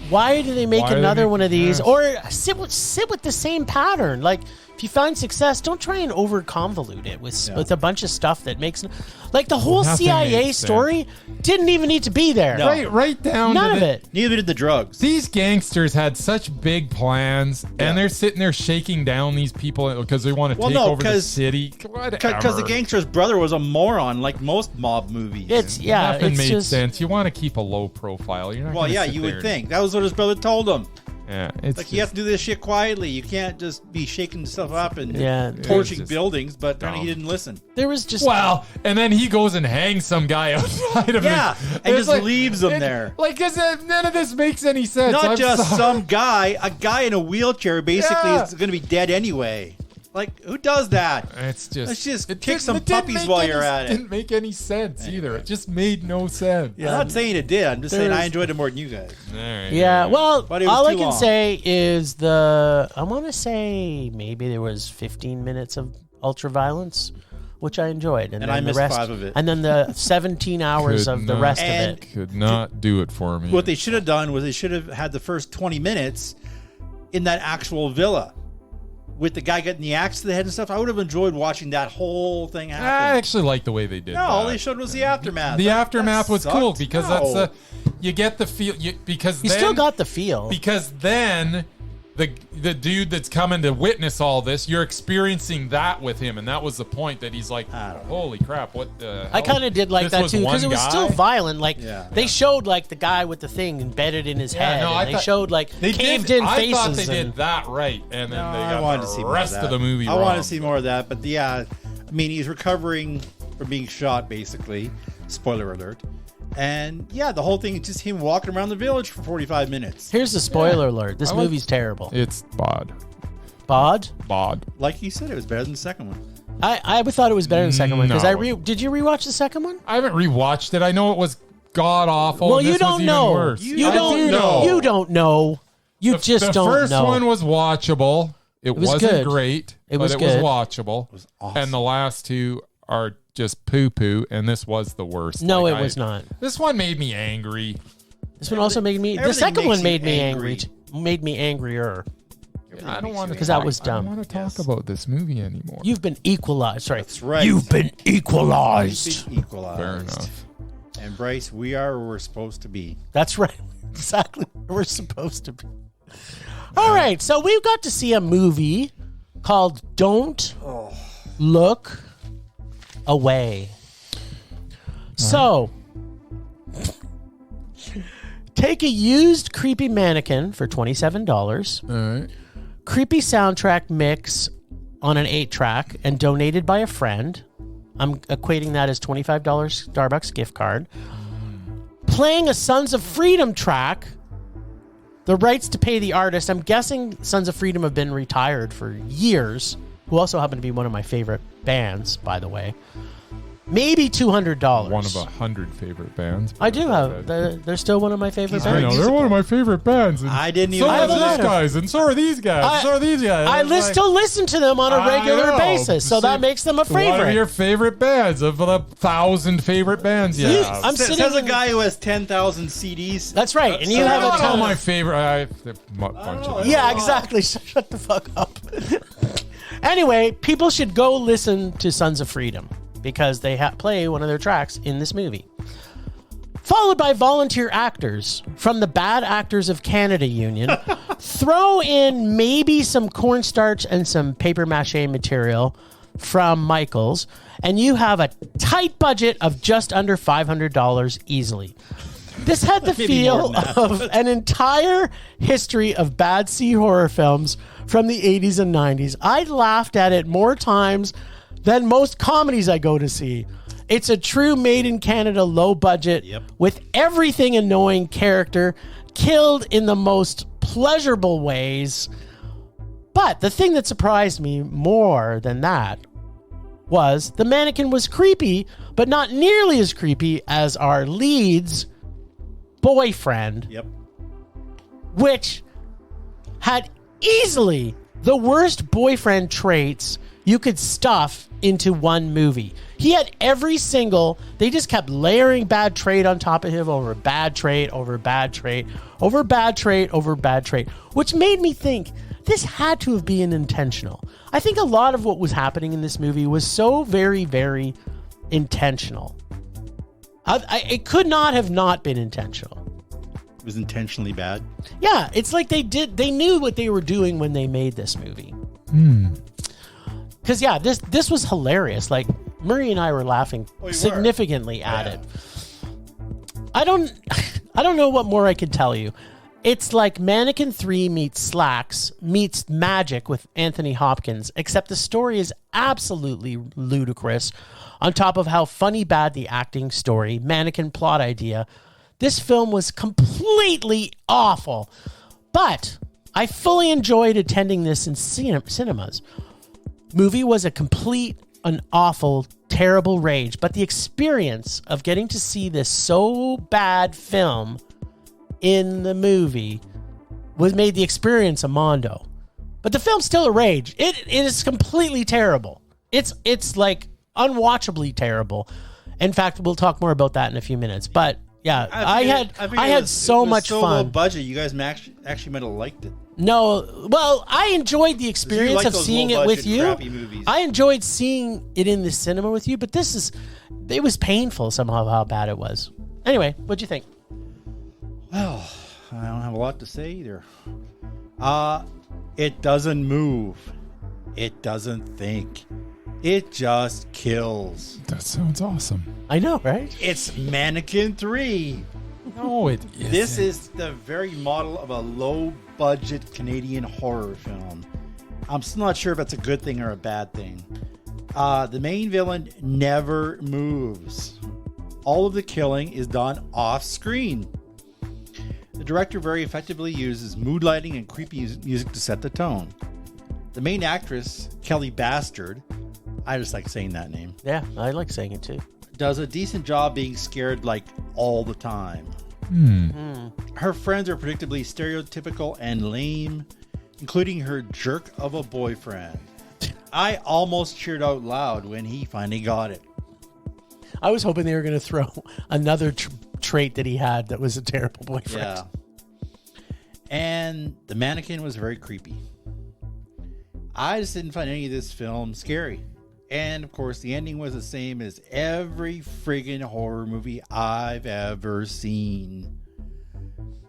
Speaker 3: why do they make
Speaker 1: Why do they
Speaker 3: another
Speaker 1: make-
Speaker 3: one of these?
Speaker 1: yes.
Speaker 3: Or sit with the same pattern. Like, if you find success, don't try and over convolute it with a bunch of stuff that makes, like, the whole
Speaker 1: Nothing
Speaker 3: CIA
Speaker 1: makes
Speaker 3: story didn't even need to be there.
Speaker 2: No.
Speaker 1: Right down
Speaker 3: None
Speaker 1: to
Speaker 3: of
Speaker 1: the-
Speaker 3: it.
Speaker 2: Neither did the drugs.
Speaker 1: These gangsters had such big plans,
Speaker 2: Yeah.
Speaker 1: and they're sitting there shaking down these people because they want to
Speaker 2: Well,
Speaker 1: take
Speaker 2: no,
Speaker 1: over the
Speaker 2: 'cause-
Speaker 1: city.
Speaker 2: Because the gangster's brother was a moron, like most mob movies.
Speaker 1: Nothing
Speaker 3: it's
Speaker 1: made
Speaker 3: just
Speaker 1: sense. You want to keep a low profile. You're not.
Speaker 2: Well,
Speaker 1: gonna
Speaker 2: yeah,
Speaker 1: sit
Speaker 2: you
Speaker 1: there
Speaker 2: would think. That was what his brother told him.
Speaker 1: Yeah, it's
Speaker 2: Like, you have to do this shit quietly. You can't just be shaking stuff up and torching
Speaker 1: just
Speaker 2: buildings, but apparently he
Speaker 1: dumb.
Speaker 2: didn't listen.
Speaker 3: There was just
Speaker 1: Well, and then he goes and hangs some guy outside of
Speaker 2: Yeah,
Speaker 1: it.
Speaker 2: and
Speaker 1: It's
Speaker 2: just leaves him
Speaker 1: it-
Speaker 2: there.
Speaker 1: Like, because none of this makes any sense.
Speaker 2: Not
Speaker 1: I'm
Speaker 2: just
Speaker 1: sorry.
Speaker 2: some guy, a guy in a wheelchair basically
Speaker 1: Yeah.
Speaker 2: is going to be dead anyway. Like, who does that?
Speaker 1: It's just.
Speaker 2: Let's just
Speaker 1: it
Speaker 2: kick
Speaker 1: didn't-
Speaker 2: some
Speaker 1: it didn't
Speaker 2: puppies
Speaker 1: make
Speaker 2: while
Speaker 1: any-
Speaker 2: you're at it.
Speaker 1: Didn't make any sense either. It just made no sense.
Speaker 2: I'm not saying it did. I'm just saying
Speaker 3: There's-
Speaker 2: I enjoyed it more than you guys.
Speaker 1: All right,
Speaker 3: Yeah, well,
Speaker 2: But it was
Speaker 3: all I
Speaker 2: too
Speaker 3: can
Speaker 2: long.
Speaker 3: say is I want to say maybe there was 15 minutes of ultra violence, which I enjoyed,
Speaker 2: And
Speaker 3: then
Speaker 2: I
Speaker 3: the
Speaker 2: missed
Speaker 3: rest,
Speaker 2: 5 of it.
Speaker 3: and then the 17 hours
Speaker 1: Could
Speaker 3: of the
Speaker 1: not-
Speaker 3: rest
Speaker 2: And-
Speaker 3: of it.
Speaker 1: Could not do it for me.
Speaker 2: What they should have done was they should have had the first 20 minutes in that actual villa with the guy getting the axe to the head and stuff. I would have enjoyed watching that whole thing
Speaker 1: I
Speaker 2: happen.
Speaker 1: actually like the way they did.
Speaker 2: No, all
Speaker 1: that.
Speaker 2: they showed was the aftermath.
Speaker 1: The
Speaker 2: That
Speaker 1: aftermath was
Speaker 2: sucked.
Speaker 1: cool because
Speaker 2: No.
Speaker 1: that's you get the feel because
Speaker 3: You
Speaker 1: then,
Speaker 3: still got the feel.
Speaker 1: because then the dude that's coming to witness all this, you're experiencing that with him, and that was the point that he's like,
Speaker 2: I don't know.
Speaker 1: holy crap, what the
Speaker 3: I
Speaker 1: hell?
Speaker 3: kind of did like
Speaker 1: This
Speaker 3: that
Speaker 1: was
Speaker 3: too, because
Speaker 1: one
Speaker 3: it was
Speaker 1: guy?
Speaker 3: still violent. Like
Speaker 2: Yeah.
Speaker 3: they showed like the guy with the thing embedded in his head,
Speaker 1: no,
Speaker 3: and
Speaker 1: I
Speaker 3: they
Speaker 1: thought-
Speaker 3: showed like
Speaker 1: They
Speaker 3: caved
Speaker 1: did,
Speaker 3: in
Speaker 1: I
Speaker 3: faces.
Speaker 1: thought they
Speaker 3: and-
Speaker 1: did that right, and then
Speaker 2: No,
Speaker 1: they
Speaker 2: I
Speaker 1: got
Speaker 2: wanted
Speaker 1: the
Speaker 2: to see more
Speaker 1: rest
Speaker 2: of
Speaker 1: of
Speaker 2: that.
Speaker 1: the movie
Speaker 2: I
Speaker 1: wrong.
Speaker 2: wanted to see more of that, but yeah, I mean, he's recovering from being shot, basically. Spoiler alert. And yeah, the whole thing is just him walking around the village for 45 minutes.
Speaker 3: Here's the spoiler alert: this
Speaker 1: I like-
Speaker 3: movie's terrible.
Speaker 1: It's bod.
Speaker 3: Bod.
Speaker 2: Like you said, it was better than the second one.
Speaker 3: I thought it was better than the second one because
Speaker 1: No.
Speaker 3: did you rewatch the second one?
Speaker 1: I haven't rewatched it. I know it was god awful.
Speaker 3: Well,
Speaker 1: and
Speaker 3: you
Speaker 1: this was
Speaker 3: don't
Speaker 1: even
Speaker 3: know.
Speaker 1: worse.
Speaker 3: You
Speaker 1: I
Speaker 3: don't
Speaker 1: do
Speaker 3: know. You don't know. You just
Speaker 1: the
Speaker 3: don't
Speaker 1: first
Speaker 3: know.
Speaker 1: one was watchable. It
Speaker 3: was
Speaker 1: wasn't
Speaker 3: good.
Speaker 1: great,
Speaker 3: It was
Speaker 1: but
Speaker 3: good.
Speaker 1: it was watchable.
Speaker 2: was awesome.
Speaker 1: And the last two are just poo poo, and this was the worst.
Speaker 3: No,
Speaker 1: Like,
Speaker 3: it was not.
Speaker 1: This one made me angry.
Speaker 3: This one also made me. The
Speaker 2: everything
Speaker 3: second
Speaker 2: makes
Speaker 3: one
Speaker 2: you
Speaker 3: made me
Speaker 2: angry.
Speaker 3: angry. Made me angrier.
Speaker 1: I don't want to
Speaker 3: Because that was
Speaker 1: I don't
Speaker 3: dumb.
Speaker 1: want to talk about this movie anymore.
Speaker 3: You've been equalized. Sorry.
Speaker 2: That's right.
Speaker 3: You've been equalized.
Speaker 2: Been equalized.
Speaker 1: Fair enough.
Speaker 2: And Bryce, we are where we're supposed to be.
Speaker 3: That's right. Exactly where we're supposed to be. All right. So we've got to see a movie called Don't Look Away. So, take a used creepy mannequin for $27,
Speaker 1: All right.
Speaker 3: creepy soundtrack mix on an 8-track, and donated by a friend. I'm equating that as $25 Starbucks gift card. Playing a Sons of Freedom track. The rights to pay the artist. I'm guessing Sons of Freedom have been retired for years. Who also happen to be one of my favorite bands, by the way. Maybe $200.
Speaker 1: One of 100 favorite bands.
Speaker 3: I do have. They're still one of my favorite
Speaker 2: He's
Speaker 1: I
Speaker 3: bands.
Speaker 1: know they're one of my favorite bands. And
Speaker 2: I didn't
Speaker 1: so
Speaker 2: even
Speaker 1: are
Speaker 2: know
Speaker 1: these
Speaker 3: that.
Speaker 1: guys, and so are these guys, and so are these guys.
Speaker 3: I
Speaker 1: It's
Speaker 3: still listen to them on a
Speaker 1: I
Speaker 3: regular
Speaker 1: know.
Speaker 3: basis, so that
Speaker 1: See,
Speaker 3: makes them a
Speaker 1: One of
Speaker 3: favorite.
Speaker 1: your favorite bands of the 1,000 favorite bands you
Speaker 3: You-
Speaker 1: have.
Speaker 3: I'm
Speaker 2: Says
Speaker 3: sitting
Speaker 2: a
Speaker 3: in-
Speaker 2: guy who has 10,000 CDs.
Speaker 3: That's right, and you
Speaker 1: They're
Speaker 3: have a
Speaker 1: not all
Speaker 3: ton.
Speaker 1: my
Speaker 3: Of,
Speaker 1: favorite. Bunch of them.
Speaker 3: yeah, exactly. Shut the fuck up. Anyway, people should go listen to Sons of Freedom because they play one of their tracks in this movie. Followed by volunteer actors from the Bad Actors of Canada Union. Throw in maybe some cornstarch and some paper mache material from Michaels, and you have a tight budget of just under $500 easily. This had the
Speaker 2: Maybe more
Speaker 3: feel
Speaker 2: than that.
Speaker 3: of an entire history of bad C horror films from the 80s and 90s. I laughed at it more times than most comedies I go to see. It's a true made in Canada low budget with everything annoying character killed in the most pleasurable ways. But the thing that surprised me more than that was the mannequin was creepy, but not nearly as creepy as our lead's boyfriend.
Speaker 2: Yep.
Speaker 3: Which had easily the worst boyfriend traits you could stuff into one movie. He had every single, they just kept layering bad trait on top of him over bad trait, over bad trait, over bad trait, over bad trait, which made me think this had to have been intentional. I think a lot of what was happening in this movie was so very, very intentional. It could not have not been intentional.
Speaker 2: It was intentionally bad.
Speaker 3: Yeah, it's like they knew what they were doing when they made this movie. Because this was hilarious. Like Murray and I were laughing significantly at it. I don't know what more I can tell you. It's like Mannequin 3 meets Slacks meets Magic with Anthony Hopkins, except the story is absolutely ludicrous. On top of how funny bad the acting, story, mannequin plot idea, this film was completely awful. But I fully enjoyed attending this in cinemas. Movie was a complete, an awful, terrible rage, but the experience of getting to see this so bad film in the movie made the experience a mondo. But the film's still a rage. It is completely terrible. It's like unwatchably terrible. In fact, we'll talk more about that in a few minutes. But yeah, I had so much fun.
Speaker 2: Low budget, you guys actually might have liked it.
Speaker 3: No, well, I enjoyed the experience of seeing it with you. I enjoyed seeing it in the cinema with you, but it was painful somehow how bad it was. Anyway, what'd you think?
Speaker 2: Well, I don't have a lot to say either. It doesn't move. It doesn't think. It just kills.
Speaker 1: That sounds awesome.
Speaker 3: I know, right?
Speaker 2: It's Mannequin 3.
Speaker 1: No, it isn't.
Speaker 2: This is the very model of a low-budget Canadian horror film. I'm still not sure if that's a good thing or a bad thing. The main villain never moves. All of the killing is done off-screen. The director very effectively uses mood lighting and creepy music to set the tone. The main actress, Kelly Bastard, I just like saying that name.
Speaker 3: Yeah, I like saying it too.
Speaker 2: Does a decent job being scared like all the time. Her friends are predictably stereotypical and lame, including her jerk of a boyfriend. I almost cheered out loud when he finally got it.
Speaker 3: I was hoping they were going to throw another trait that he had that was a terrible boyfriend.
Speaker 2: Yeah. And the mannequin was very creepy. I just didn't find any of this film scary. And, of course, the ending was the same as every friggin' horror movie I've ever seen.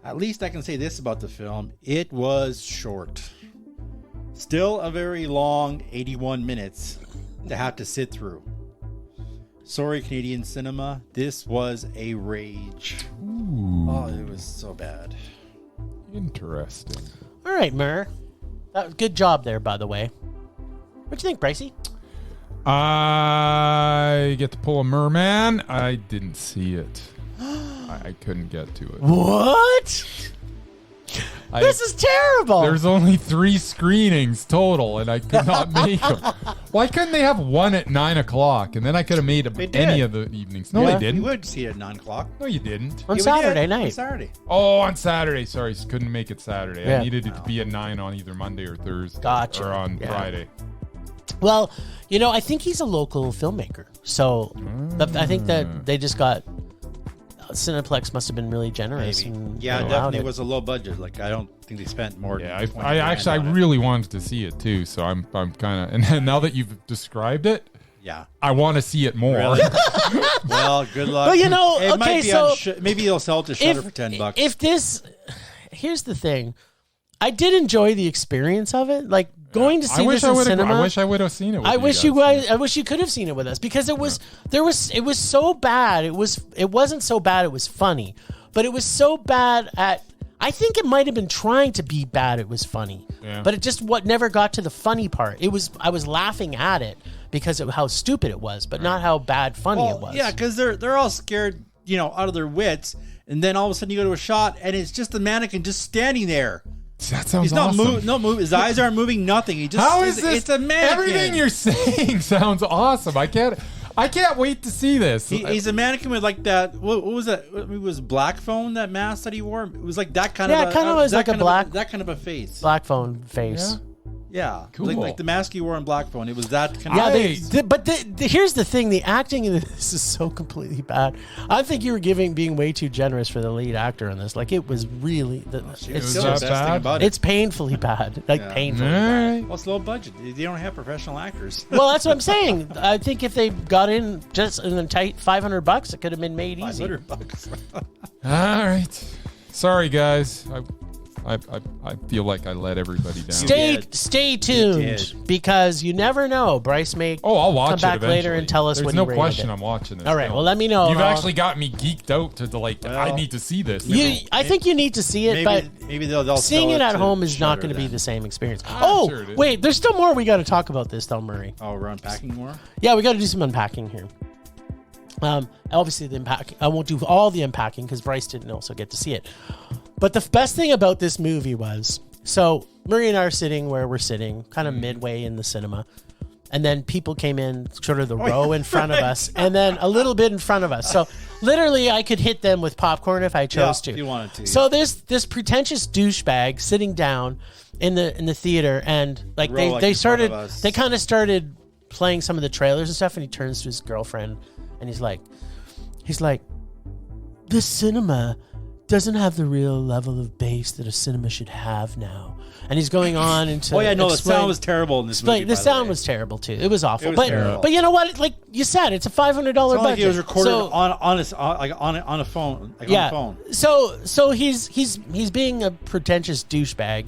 Speaker 2: At least I can say this about the film. It was short. Still a very long 81 minutes to have to sit through. Sorry, Canadian cinema. This was a rage.
Speaker 1: Ooh.
Speaker 2: Oh, it was so bad.
Speaker 1: Interesting.
Speaker 3: All right, Mur. Good job there, by the way. What do you think, Brycey?
Speaker 1: I get to pull a Merman. I didn't see it. I couldn't get to it.
Speaker 3: What? This is terrible.
Speaker 1: There's only 3 screenings total, and I could not make them. Why couldn't they have one at 9 o'clock, and then I could have made any of the evenings? No, they didn't.
Speaker 2: You would see it at 9 o'clock.
Speaker 1: No, you didn't.
Speaker 3: On Saturday night.
Speaker 2: On Saturday.
Speaker 1: Oh, on Saturday. Sorry, couldn't make it Saturday.
Speaker 3: Yeah.
Speaker 1: I needed it to be at 9 on either Monday or Thursday.
Speaker 3: Gotcha.
Speaker 1: Or on Friday.
Speaker 3: Well, I think he's a local filmmaker. So I think that they just got... Cineplex must have been really generous. And
Speaker 2: yeah, definitely was a low budget. Like, I don't think they spent more than $20,000
Speaker 1: I really wanted to see it too, so I'm kind of... And now that you've described it,
Speaker 2: yeah,
Speaker 1: I want to see it more.
Speaker 2: Really? Well, good luck.
Speaker 3: Well,
Speaker 2: it might be on maybe they'll sell it to Shudder for $10.
Speaker 3: If this... Here's the thing. I did enjoy the experience of it. Like, going to see this in cinema.
Speaker 1: I wish I would have seen it with
Speaker 3: I wish you could have seen it with us, because it was so bad. It wasn't so bad it was funny, but it was so bad I think it might have been trying to be bad it was funny.
Speaker 1: Yeah.
Speaker 3: But it just never got to the funny part. I was laughing at it because of how stupid it was, but not how bad funny it was.
Speaker 2: Yeah, because they're all scared, out of their wits, and then all of a sudden you go to a shot, and it's just the mannequin just standing there.
Speaker 1: That sounds
Speaker 2: He's not
Speaker 1: awesome.
Speaker 2: moving. His eyes aren't moving. Nothing. He just.
Speaker 1: How is this?
Speaker 2: It's a mannequin.
Speaker 1: Everything you're saying sounds awesome. I can't wait to see this.
Speaker 2: He's a mannequin with like that. What was that? It was black phone, that mask that he wore. It was like that kind of.
Speaker 3: Yeah, it kind of was like a black.
Speaker 2: That kind of a face.
Speaker 3: Black phone face.
Speaker 2: Yeah,
Speaker 1: Cool.
Speaker 2: like the mask he wore in Black Phone. It was that kind
Speaker 3: Yeah,
Speaker 2: of.
Speaker 3: but here's the thing: the acting in this is so completely bad. I think you were being way too generous for the lead actor in this. Like it was really, it's
Speaker 1: still the best thing
Speaker 2: about it.
Speaker 3: It's painfully bad, painfully bad.
Speaker 2: Well, it's low budget. They don't have professional actors.
Speaker 3: Well, that's what I'm saying. I think if they got in just in the tight $500, it could have been made easy.
Speaker 2: $500.
Speaker 1: All right. Sorry, guys. I feel like I let everybody down.
Speaker 3: Stay tuned because you never know. Bryce may
Speaker 1: I'll watch
Speaker 3: come back
Speaker 1: it
Speaker 3: later and tell us
Speaker 1: There's
Speaker 3: what
Speaker 1: no
Speaker 3: he rated
Speaker 1: question
Speaker 3: it.
Speaker 1: I'm watching this.
Speaker 3: All right,
Speaker 1: film.
Speaker 3: well, let me know.
Speaker 1: You've actually got me geeked out to I need to see this.
Speaker 3: I think you need to see it, but
Speaker 2: maybe they'll
Speaker 3: seeing
Speaker 2: sell
Speaker 3: it at
Speaker 2: to
Speaker 3: home is not
Speaker 2: Shudder
Speaker 3: going to be
Speaker 2: then.
Speaker 3: the same experience.
Speaker 1: sure it is.
Speaker 3: Wait, there's still more we got to talk about this, though, Murray.
Speaker 2: Oh, we're unpacking more.
Speaker 3: Yeah, we got to do some unpacking here. Obviously, the unpacking. I won't do all the unpacking because Bryce didn't also get to see it. But the best thing about this movie was, so Murray and I are sitting where we're sitting, kind of midway in the cinema. And then people came in sort of the row in front of us and then a little bit in front of us. So literally I could hit them with popcorn if I chose to.
Speaker 2: If you wanted to.
Speaker 3: So there's this pretentious douchebag sitting down in the theater and like
Speaker 2: Row, like
Speaker 3: they
Speaker 2: in front of
Speaker 3: started
Speaker 2: us.
Speaker 3: they kind of started playing some of the trailers and stuff, and he turns to his girlfriend and he's like this cinema doesn't have the real level of bass that a cinema should have now. And he's going on into
Speaker 2: The sound was terrible in this movie.
Speaker 3: the sound was terrible too. It was awful.
Speaker 2: It was terrible.
Speaker 3: But you know what? Like you said, it's a $500
Speaker 2: It's
Speaker 3: budget.
Speaker 2: like it was recorded
Speaker 3: So-
Speaker 2: on a phone. On a phone.
Speaker 3: So he's being a pretentious douchebag,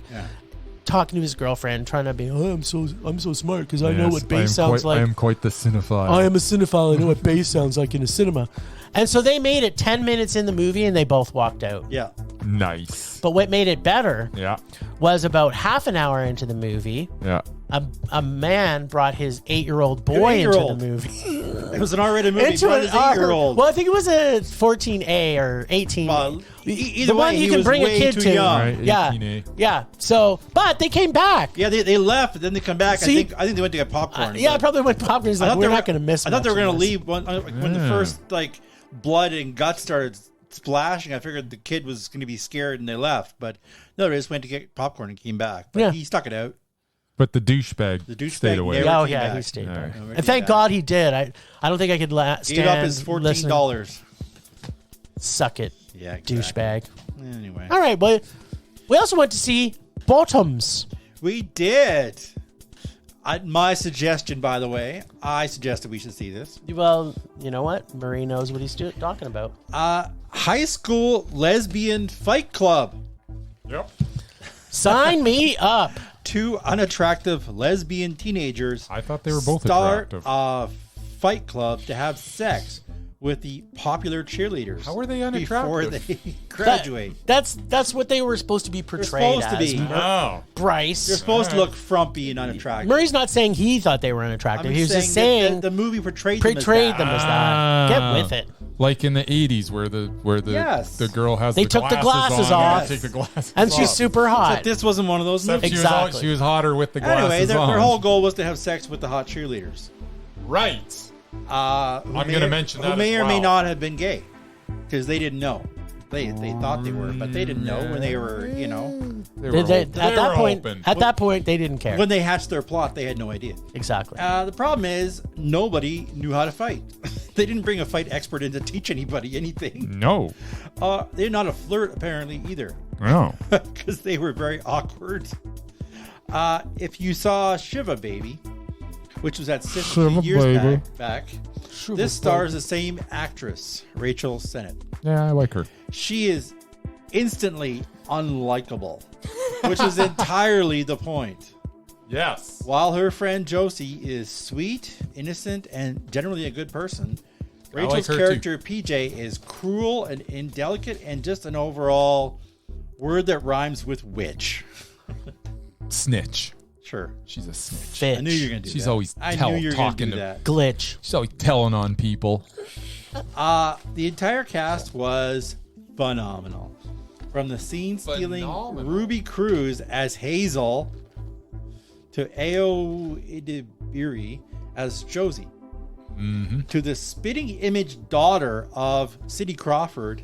Speaker 3: talking to his girlfriend, trying to be, I'm so smart because I know what bass sounds like.
Speaker 1: I am quite the cinephile.
Speaker 3: I am a cinephile. I know what bass sounds like in a cinema. And so they made it 10 minutes in the movie and they both walked out.
Speaker 2: Yeah.
Speaker 1: Nice.
Speaker 3: But what made it better
Speaker 1: Yeah.
Speaker 3: was about half an hour into the movie,
Speaker 1: Yeah.
Speaker 3: a man brought his 8-year-old boy into the
Speaker 2: 8-year-old.
Speaker 3: movie.
Speaker 2: It was an R-rated movie. He brought his 8-year-old.
Speaker 3: Well, I think it was a 14A or 18.
Speaker 2: Well, either
Speaker 3: the one
Speaker 2: way,
Speaker 3: you
Speaker 2: he
Speaker 3: can
Speaker 2: was
Speaker 3: bring a
Speaker 2: way
Speaker 3: kid
Speaker 2: too
Speaker 3: to.
Speaker 2: young.
Speaker 1: Right,
Speaker 3: Yeah,
Speaker 1: 18A.
Speaker 3: yeah. So, but they came back.
Speaker 2: Yeah, they left, then they come back.
Speaker 3: See?
Speaker 2: I think they went to get popcorn.
Speaker 3: Yeah,
Speaker 2: but
Speaker 3: probably went popcorn. He's
Speaker 2: I
Speaker 3: like,
Speaker 2: thought
Speaker 3: we're
Speaker 2: they
Speaker 3: not going to miss.
Speaker 2: I thought they were
Speaker 3: going to
Speaker 2: leave when the
Speaker 1: Yeah.
Speaker 2: first blood and guts started splashing. I figured the kid was going to be scared and they left, but no, they just went to get popcorn and came back. But
Speaker 3: Yeah.
Speaker 2: he stuck it out.
Speaker 1: But the douchebag,
Speaker 2: douchebag
Speaker 1: stayed away.
Speaker 2: never-
Speaker 3: Oh
Speaker 2: came
Speaker 3: yeah,
Speaker 2: back.
Speaker 3: he stayed
Speaker 1: All
Speaker 3: there.
Speaker 1: right.
Speaker 2: Never
Speaker 3: And
Speaker 2: came
Speaker 3: thank
Speaker 2: back.
Speaker 3: God he did. I don't think I could stand.
Speaker 2: Gave up his
Speaker 3: listening.
Speaker 2: $14.
Speaker 3: Suck it,
Speaker 2: Yeah, exactly.
Speaker 3: douchebag.
Speaker 2: Anyway,
Speaker 3: All right, but we also went to see Bottoms.
Speaker 2: we did. My suggestion, by the way, I suggested we should see this.
Speaker 3: Well, you know what? Murray knows what he's talking about.
Speaker 2: High school lesbian fight club.
Speaker 1: Yep.
Speaker 3: Sign me up.
Speaker 2: Two unattractive lesbian teenagers.
Speaker 1: I thought they were both
Speaker 2: start
Speaker 1: attractive.
Speaker 2: a fight club to have sex with the popular cheerleaders.
Speaker 1: How are they
Speaker 2: before
Speaker 1: unattractive?
Speaker 2: they graduate?
Speaker 3: That's what they were supposed to be portrayed
Speaker 2: supposed to
Speaker 3: as.
Speaker 2: be.
Speaker 1: No.
Speaker 3: Bryce.
Speaker 2: They're supposed to look frumpy and unattractive.
Speaker 3: Murray's not saying he thought they were unattractive. He was just
Speaker 2: that
Speaker 3: saying
Speaker 2: the movie portrayed
Speaker 3: them as that. Get
Speaker 1: Ah.
Speaker 3: with it.
Speaker 1: Like in the 80s where the
Speaker 2: Yes.
Speaker 1: the girl has
Speaker 3: They
Speaker 1: the
Speaker 3: took the
Speaker 1: glasses
Speaker 3: glasses
Speaker 1: on,
Speaker 3: off.
Speaker 1: and they take the glasses
Speaker 3: And she's
Speaker 1: off.
Speaker 3: super hot.
Speaker 2: But this wasn't one of those
Speaker 1: Except
Speaker 2: movies.
Speaker 3: Exactly.
Speaker 1: she was hotter with the glasses
Speaker 2: Anyway, their
Speaker 1: on.
Speaker 2: whole goal was to have sex with the hot cheerleaders.
Speaker 1: Right.
Speaker 2: I'm
Speaker 1: going to mention that
Speaker 2: Who may
Speaker 1: as
Speaker 2: or may
Speaker 1: well.
Speaker 2: not have been gay, because they didn't know. They thought they were, but they didn't know when they were,
Speaker 1: They
Speaker 3: They-
Speaker 1: were,
Speaker 3: they-
Speaker 1: hoping.
Speaker 3: at that point,
Speaker 1: hoping.
Speaker 3: at that point, they didn't care.
Speaker 2: when they hatched their plot, they had no idea.
Speaker 3: Exactly.
Speaker 2: The problem is nobody knew how to fight. They didn't bring a fight expert in to teach anybody anything.
Speaker 1: No.
Speaker 2: They're not a flirt apparently either,
Speaker 1: No.
Speaker 2: because they were very awkward. If you saw Shiva Baby, which was at 50
Speaker 1: Shiva
Speaker 2: years
Speaker 1: Baby.
Speaker 2: back, this stars the same actress, Rachel Sennett.
Speaker 1: Yeah, I like her.
Speaker 2: She is instantly unlikable, which is entirely the point.
Speaker 1: Yes.
Speaker 2: While her friend Josie is sweet, innocent, and generally a good person,
Speaker 1: I like
Speaker 2: Rachel's
Speaker 1: her
Speaker 2: character PJ is cruel and indelicate and just an overall word that rhymes with witch.
Speaker 1: Snitch.
Speaker 2: Sure.
Speaker 1: She's a snitch.
Speaker 3: Bitch.
Speaker 2: I knew you were going to do
Speaker 1: She's
Speaker 2: that.
Speaker 1: always
Speaker 2: I knew you were gonna
Speaker 1: talking
Speaker 2: do
Speaker 1: to
Speaker 2: that.
Speaker 3: Glitch.
Speaker 1: She's always telling on people.
Speaker 2: The entire cast was phenomenal. From the scene-stealing
Speaker 1: Phenomenal.
Speaker 2: Ruby Cruz as Hazel to Ao Idibiri as Josie.
Speaker 1: Mm-hmm.
Speaker 2: To the spitting image daughter of Cindy Crawford,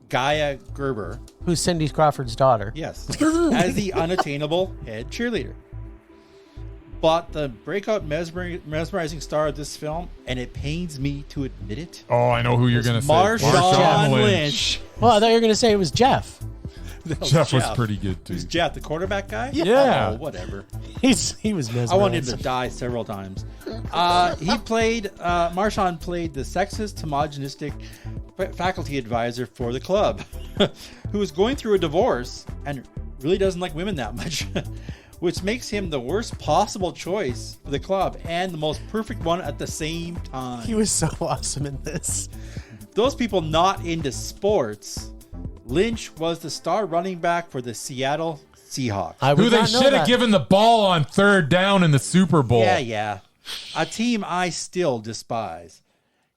Speaker 2: Gaia Gerber.
Speaker 3: Who's Cindy Crawford's daughter?
Speaker 2: Yes. As the unattainable head cheerleader. But the breakout mesmerizing star of this film, and it pains me to admit it,
Speaker 1: Oh, I know who you're going to say.
Speaker 2: Marshawn Lynch.
Speaker 3: Well, I thought you were going to say it was Jeff.
Speaker 1: Jeff was pretty good, too.
Speaker 2: Who's Jeff, the quarterback guy?
Speaker 1: Yeah.
Speaker 2: Oh, whatever.
Speaker 3: He was mesmerized.
Speaker 2: I wanted him to die several times. Marshawn played the sexist, homogenistic faculty advisor for the club, who was going through a divorce and really doesn't like women that much, which makes him the worst possible choice for the club and the most perfect one at the same time.
Speaker 3: He was so awesome in this.
Speaker 2: Those people not into sports, Lynch was the star running back for the Seattle Seahawks.
Speaker 3: I would
Speaker 1: Who they
Speaker 3: not know
Speaker 1: should have
Speaker 3: that.
Speaker 1: given the ball on third down in the Super Bowl.
Speaker 2: Yeah. A team I still despise.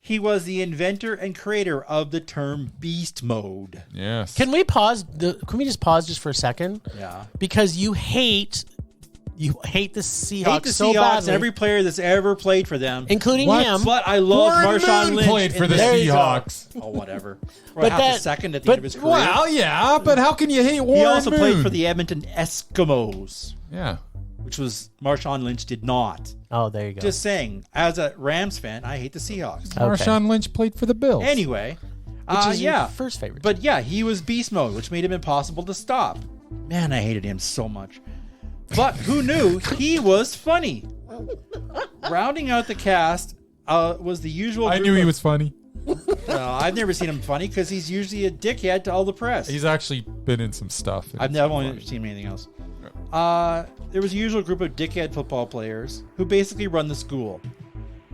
Speaker 2: He was the inventor and creator of the term beast mode.
Speaker 1: Yes.
Speaker 3: Can we pause? Can we just pause just for a second?
Speaker 2: Yeah.
Speaker 3: Because you hate the Seahawks
Speaker 2: Hate the
Speaker 3: so
Speaker 2: Seahawks
Speaker 3: badly,
Speaker 2: and every player that's ever played for them.
Speaker 3: including
Speaker 1: What?
Speaker 3: him.
Speaker 2: But I love
Speaker 1: Warren
Speaker 2: Marshawn
Speaker 1: Moon
Speaker 2: Lynch.
Speaker 1: played for
Speaker 2: in
Speaker 1: the
Speaker 2: this.
Speaker 3: There you go.
Speaker 1: Seahawks.
Speaker 2: Oh, whatever. Or
Speaker 3: But
Speaker 2: half the
Speaker 3: that-
Speaker 2: second at the
Speaker 3: but-
Speaker 2: end of his career.
Speaker 1: Well, yeah, but how can you hate Warren
Speaker 2: he also
Speaker 1: Moon?
Speaker 2: played for the Edmonton Eskimos,
Speaker 1: Yeah.
Speaker 2: which was Marshawn Lynch did not.
Speaker 3: Oh, there you go.
Speaker 2: Just saying, as a Rams fan, I hate the Seahawks.
Speaker 3: Okay.
Speaker 1: Marshawn Lynch played for the Bills.
Speaker 2: Anyway,
Speaker 3: Which is
Speaker 2: yeah.
Speaker 3: your first favorite.
Speaker 2: But yeah, he was beast mode, which made him impossible to stop. Man, I hated him so much. But who knew he was funny? Rounding out the cast was the usual.
Speaker 1: I
Speaker 2: group
Speaker 1: knew he
Speaker 2: of-
Speaker 1: was funny.
Speaker 2: I've never seen him funny because he's usually a dickhead to all the press.
Speaker 1: He's actually been in some stuff.
Speaker 2: I've never only seen anything else. There was a usual group of dickhead football players who basically run the school.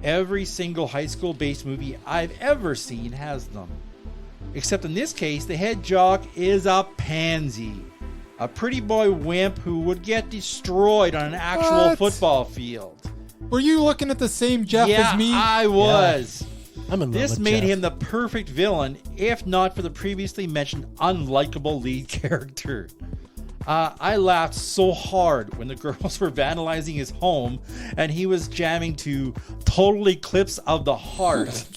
Speaker 2: Every single high school-based movie I've ever seen has them. Except in this case, the head jock is a pansy. A pretty boy wimp who would get destroyed on an actual
Speaker 1: What?
Speaker 2: football field.
Speaker 1: Were you looking at the same Jeff
Speaker 2: Yeah,
Speaker 1: as me?
Speaker 2: I was.
Speaker 3: I'm in love
Speaker 2: This
Speaker 3: with
Speaker 2: made
Speaker 3: Jeff.
Speaker 2: him the perfect villain, if not for the previously mentioned unlikable lead character. I laughed so hard when the girls were vandalizing his home and he was jamming to Total Eclipse of the Heart.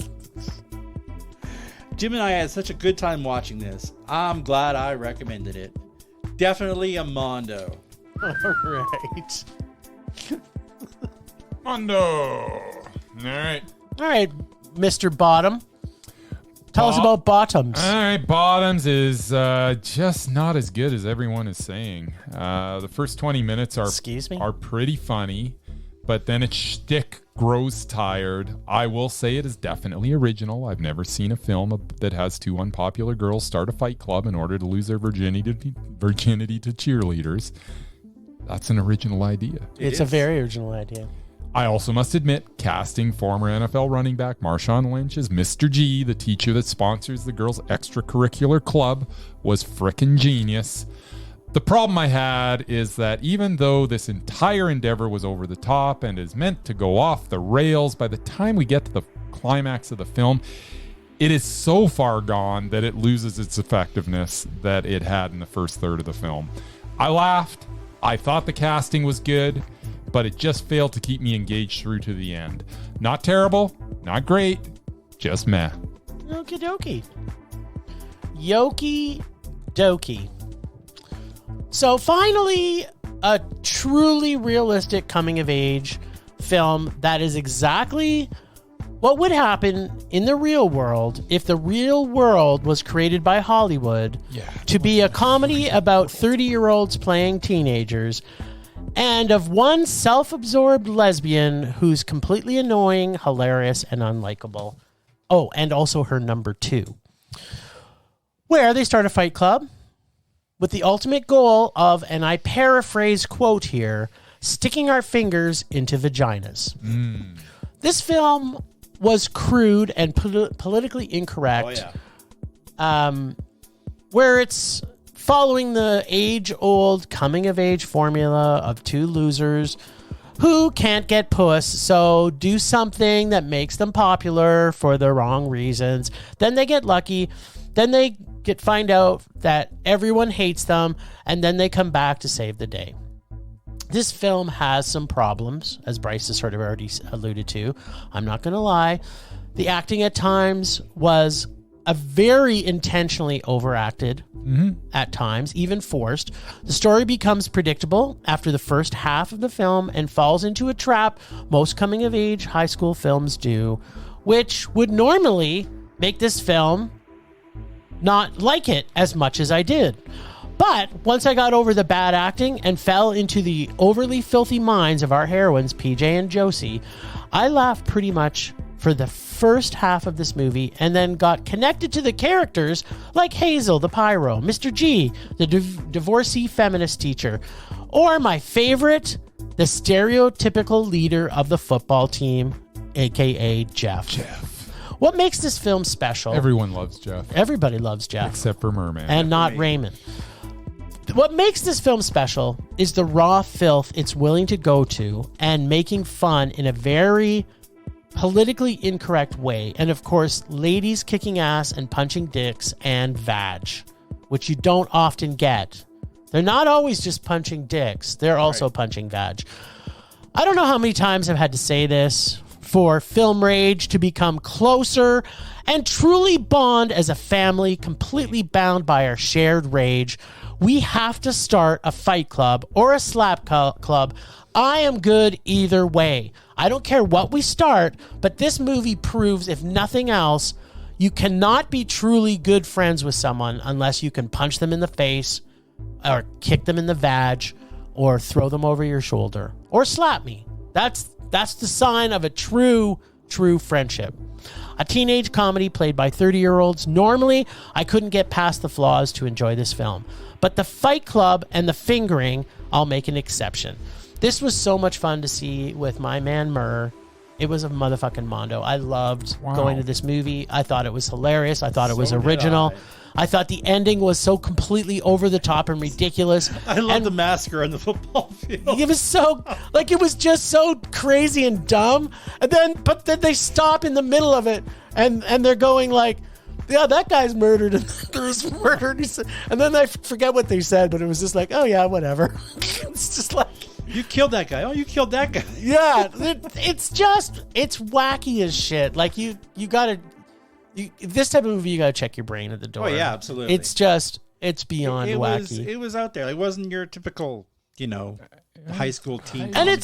Speaker 2: Jim and I had such a good time watching this. I'm glad I recommended it. Definitely a Mondo.
Speaker 3: All right.
Speaker 1: Mondo. All right.
Speaker 3: All right, Mr. Bottom. Tell us about Bottoms.
Speaker 1: All right, Bottoms is just not as good as everyone is saying. The first 20 minutes
Speaker 3: Excuse me?
Speaker 1: are pretty funny, but then its shtick grows tired. I will say it is definitely original. I've never seen a film that has two unpopular girls start a fight club in order to lose their virginity to cheerleaders. That's an original idea.
Speaker 3: It's a very original idea.
Speaker 1: I also must admit, casting former NFL running back Marshawn Lynch as Mr. G, the teacher that sponsors the girls' extracurricular club, was frickin' genius. The problem I had is that even though this entire endeavor was over the top and is meant to go off the rails, by the time we get to the climax of the film, it is so far gone that it loses its effectiveness that it had in the first third of the film. I laughed. I thought the casting was good, but it just failed to keep me engaged through to the end. Not terrible, not great, just meh.
Speaker 3: Okie dokie. Yoki dokie. So finally, a truly realistic coming of age film that is exactly what would happen in the real world if the real world was created by Hollywood to be a comedy about 30-year-olds playing teenagers and of one self-absorbed lesbian who's completely annoying, hilarious, and unlikable. Oh, and also her number 2. Where they start a fight club with the ultimate goal of, and I paraphrase quote here, sticking our fingers into vaginas. This film was crude and politically incorrect.
Speaker 2: Oh, yeah.
Speaker 3: Where it's following the age-old coming-of-age formula of two losers who can't get puss, so do something that makes them popular for the wrong reasons. Then they get lucky. Then they find out that everyone hates them, and then they come back to save the day. This film has some problems, as Bryce has sort of already alluded to. I'm not going to lie. The acting at times was a very intentionally overacted at times, even forced. The story becomes predictable after the first half of the film and falls into a trap most coming-of-age high school films do, which would normally make this film not like it as much as I did. But once I got over the bad acting and fell into the overly filthy minds of our heroines, PJ and Josie, I laughed pretty much for the first half of this movie and then got connected to the characters like Hazel the Pyro, Mr. G, the divorcee feminist teacher, or my favorite, the stereotypical leader of the football team, aka Jeff. What makes this film special?
Speaker 1: Everyone loves Jeff.
Speaker 3: Everybody loves Jeff.
Speaker 1: Except for Merman.
Speaker 3: And not Raymond. What makes this film special is the raw filth it's willing to go to and making fun in a very politically incorrect way. And of course, ladies kicking ass and punching dicks and vag, which you don't often get. They're not always just punching dicks. They're also punching vag. I don't know how many times I've had to say this for Film Rage to become closer and truly bond as a family, completely bound by our shared rage. We have to start a fight club or a slap club. I am good either way. I don't care what we start, but this movie proves, if nothing else, you cannot be truly good friends with someone unless you can punch them in the face or kick them in the vag or throw them over your shoulder or slap me. That's the sign of a true friendship. A teenage comedy played by 30-year-olds. Normally, I couldn't get past the flaws to enjoy this film. But the fight club and the fingering, I'll make an exception. This was so much fun to see with my man Murr. It was a motherfucking mondo. I loved going to this movie. I thought it was hilarious. I thought it was original. I thought the ending was so completely over the top and ridiculous.
Speaker 2: I love the massacre on the football field.
Speaker 3: It was so, it was just so crazy and dumb. But then they stop in the middle of it and they're going like, yeah, that guy's murdered and that guy's murdered. And then I forget what they said, but it was just like, oh yeah, whatever. It's just like,
Speaker 2: you killed that guy. Oh, you killed that guy.
Speaker 3: Yeah, it's wacky as shit. Like you gotta. This type of movie, you gotta check your brain at the door.
Speaker 2: Oh yeah, absolutely.
Speaker 3: It's beyond wacky.
Speaker 2: It was out there. It wasn't your typical, high school teen.
Speaker 3: And
Speaker 2: comedy.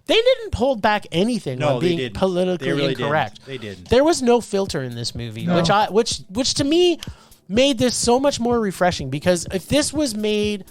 Speaker 3: they didn't hold back anything on being politically incorrect.
Speaker 2: They didn't.
Speaker 3: There was no filter in this movie, which to me made this so much more refreshing. Because if this was made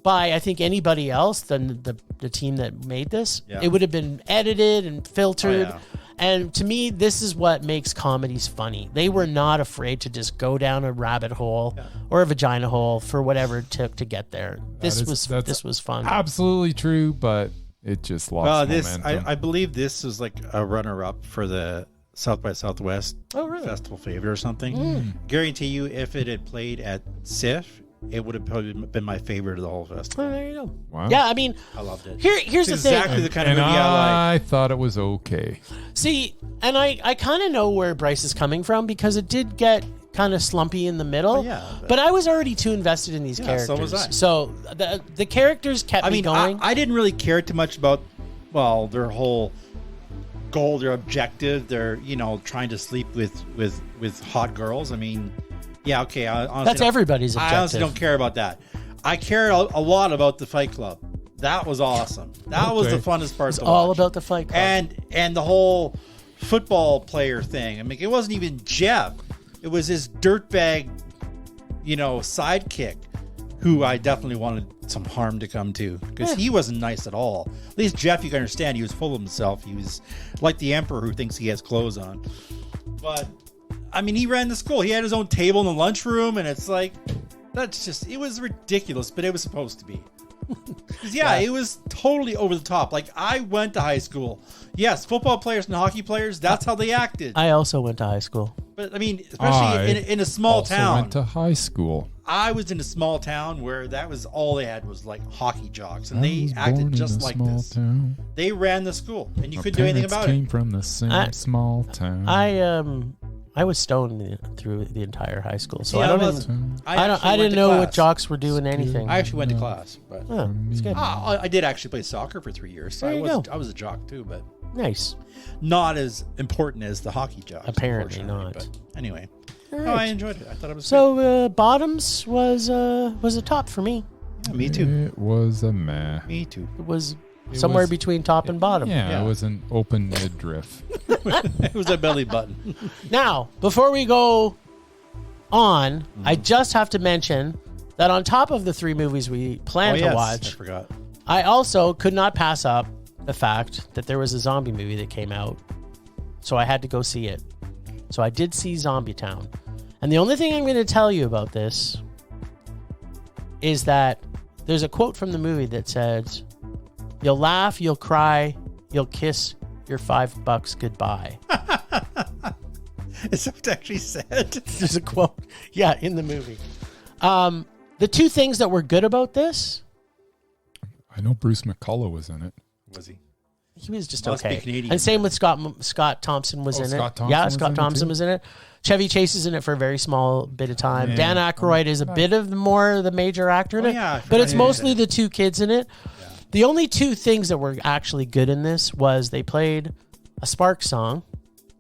Speaker 3: by, I think, anybody else than the team that made this, it would have been edited and filtered. Oh, yeah. And to me, this is what makes comedies funny. They were not afraid to just go down a rabbit hole or a vagina hole for whatever it took to get there. This was fun.
Speaker 1: Absolutely true, but it just lost momentum.
Speaker 2: I believe this was like a runner-up for the South by Southwest festival favorite or something. Guarantee you, if it had played at SIF, it would have probably been my favorite of the whole festival.
Speaker 3: Oh, there you go.
Speaker 1: Wow.
Speaker 3: Yeah, I mean,
Speaker 2: I loved it.
Speaker 3: Here's the thing.
Speaker 2: Exactly the kind of movie I like.
Speaker 1: I thought it was okay.
Speaker 3: See, and I kind of know where Bryce is coming from because it did get kind of slumpy in the middle. But I was already too invested in these characters.
Speaker 2: So was I.
Speaker 3: So the characters kept me going.
Speaker 2: I didn't really care too much about, their whole goal, their objective. They're trying to sleep with hot girls. I mean. Yeah, okay. Honestly,
Speaker 3: that's everybody's objective.
Speaker 2: I honestly don't care about that. I care a lot about the Fight Club. That was awesome. That was the funnest part. It's
Speaker 3: all about the Fight Club.
Speaker 2: And the whole football player thing. I mean, it wasn't even Jeff. It was his dirtbag, sidekick, who I definitely wanted some harm to come to because he wasn't nice at all. At least Jeff, you can understand, he was full of himself. He was like the emperor who thinks he has clothes on. But I mean, he ran the school. He had his own table in the lunchroom, and it's like, it was ridiculous, but it was supposed to be. It was totally over the top. Like, I went to high school. Yes, football players and hockey players, that's how they acted.
Speaker 3: I also went to high school.
Speaker 2: But, I mean, especially in a small town.
Speaker 1: I also went to high school.
Speaker 2: I was in a small town where that was all they had was like hockey jocks, and they acted just like this.
Speaker 1: Town.
Speaker 2: They ran the school, and you couldn't do anything about
Speaker 1: came
Speaker 2: it.
Speaker 1: from the same small town.
Speaker 3: I was stoned through the entire high school, so
Speaker 2: See,
Speaker 3: I didn't know what jocks were doing anything.
Speaker 2: I actually went to class, but
Speaker 3: Oh, it's good.
Speaker 2: I did actually play soccer for 3 years. So
Speaker 3: There you go.
Speaker 2: I was a jock too, but
Speaker 3: Nice.
Speaker 2: not as important as the hockey jocks.
Speaker 3: Apparently
Speaker 2: unfortunately.
Speaker 3: not.
Speaker 2: But anyway,
Speaker 3: All
Speaker 2: no,
Speaker 3: right.
Speaker 2: I enjoyed it. I thought it was
Speaker 3: So Bottoms was a top for me.
Speaker 2: good. Yeah, me too.
Speaker 1: It was a meh.
Speaker 2: Me too.
Speaker 3: It was
Speaker 1: It
Speaker 3: somewhere
Speaker 1: was-
Speaker 3: between top and bottom.
Speaker 1: Yeah, it was an open midriff.
Speaker 2: It was a belly button.
Speaker 3: Now, before we go on, I just have to mention that on top of the 3 movies we plan to
Speaker 2: I
Speaker 3: watch,
Speaker 2: forgot.
Speaker 3: I also could not pass up the fact that there was a zombie movie that came out. So I had to go see it. So I did see Zombie Town. And the only thing I'm going to tell you about this is that there's a quote from the movie that says, "You'll laugh, you'll cry, you'll kiss your $5 goodbye."
Speaker 2: Is that what it actually said?
Speaker 3: There's a quote. Yeah, in the movie. The 2 things that were good about this,
Speaker 1: I know Bruce McCullough was in it.
Speaker 2: Was he?
Speaker 3: he was just
Speaker 2: Must be
Speaker 3: okay.
Speaker 2: Canadian.
Speaker 3: And same with Scott Thompson was
Speaker 1: Oh,
Speaker 3: in
Speaker 1: Scott
Speaker 3: it.
Speaker 1: Thompson
Speaker 3: Yeah,
Speaker 1: was
Speaker 3: Scott
Speaker 1: in it
Speaker 3: Thompson
Speaker 1: too?
Speaker 3: was in it. Chevy Chase is in it for a very small bit of time.
Speaker 1: Yeah.
Speaker 3: Dan Aykroyd is a bit of the major actor in
Speaker 2: Oh,
Speaker 3: it.
Speaker 2: yeah, I
Speaker 3: but it's
Speaker 2: forgot he was
Speaker 3: mostly
Speaker 2: in
Speaker 3: the 2 kids in it.
Speaker 2: Yeah.
Speaker 3: The only 2 things that were actually good in this was they played a Sparks song.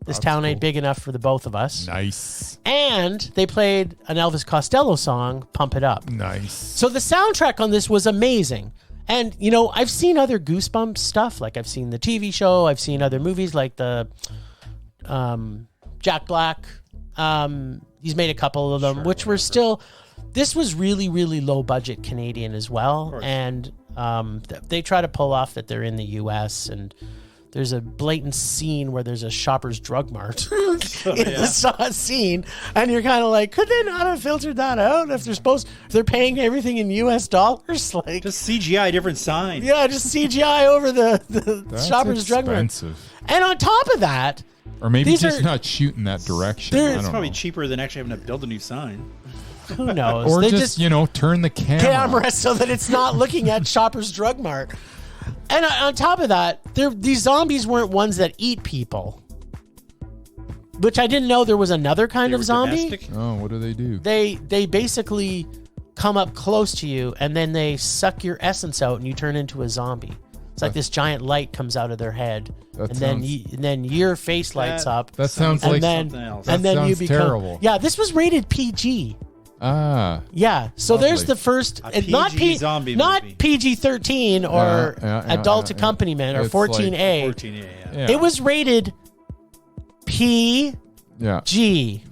Speaker 3: This
Speaker 1: That's
Speaker 3: town ain't
Speaker 1: cool.
Speaker 3: big enough for the both of us.
Speaker 1: Nice.
Speaker 3: And they played an Elvis Costello song, Pump It Up.
Speaker 1: Nice.
Speaker 3: So the soundtrack on this was amazing. And, you know, I've seen other Goosebumps stuff. Like I've seen the TV show. I've seen other movies like the Jack Black. He's made a couple of them,
Speaker 2: Sure,
Speaker 3: which were
Speaker 2: whatever.
Speaker 3: still... This was really, really low budget Canadian as well.
Speaker 2: course.
Speaker 3: And they try to pull off that they're in the U.S. and there's a blatant scene where there's a Shoppers Drug Mart in the scene, and you're kind of like, could they not have filtered that out if they're paying everything in U.S. dollars? Like,
Speaker 2: Just CGI, different sign.
Speaker 3: yeah, just CGI over the
Speaker 1: That's
Speaker 3: Shoppers Drug Mart.
Speaker 1: expensive.
Speaker 3: And on top of that,
Speaker 1: Or maybe
Speaker 3: These
Speaker 1: just
Speaker 3: are-
Speaker 1: not shooting that direction.
Speaker 3: There-
Speaker 1: I
Speaker 2: It's
Speaker 1: don't
Speaker 2: probably
Speaker 1: know.
Speaker 2: cheaper than actually having to build a new sign.
Speaker 3: who knows?
Speaker 1: Or
Speaker 3: They
Speaker 1: just, turn the
Speaker 3: camera so that it's not looking at Shoppers Drug Mart. And on top of that, these zombies weren't ones that eat people, which I didn't know there was another kind
Speaker 2: They
Speaker 3: of
Speaker 2: were
Speaker 3: zombie.
Speaker 2: domestic?
Speaker 1: Oh, what do they do?
Speaker 3: They basically come up close to you and then they suck your essence out and you turn into a zombie. It's like this giant light comes out of their head,
Speaker 1: That
Speaker 3: and
Speaker 1: sounds-
Speaker 3: then your face lights
Speaker 2: That-
Speaker 3: up.
Speaker 1: That sounds
Speaker 3: and
Speaker 1: like
Speaker 3: then
Speaker 2: something else.
Speaker 3: and
Speaker 1: That
Speaker 3: then you
Speaker 1: sounds
Speaker 3: become
Speaker 1: terrible.
Speaker 3: Yeah, this was rated PG.
Speaker 1: Ah.
Speaker 3: Yeah, so
Speaker 1: Lovely.
Speaker 3: there's the first,
Speaker 2: A
Speaker 3: not
Speaker 2: PG zombie
Speaker 3: not
Speaker 2: movie.
Speaker 3: PG-13 or
Speaker 1: Yeah,
Speaker 3: adult
Speaker 1: yeah.
Speaker 3: accompaniment or
Speaker 1: It's
Speaker 3: 14A.
Speaker 2: 14, yeah.
Speaker 1: Yeah.
Speaker 3: It was rated PG,
Speaker 1: Yeah.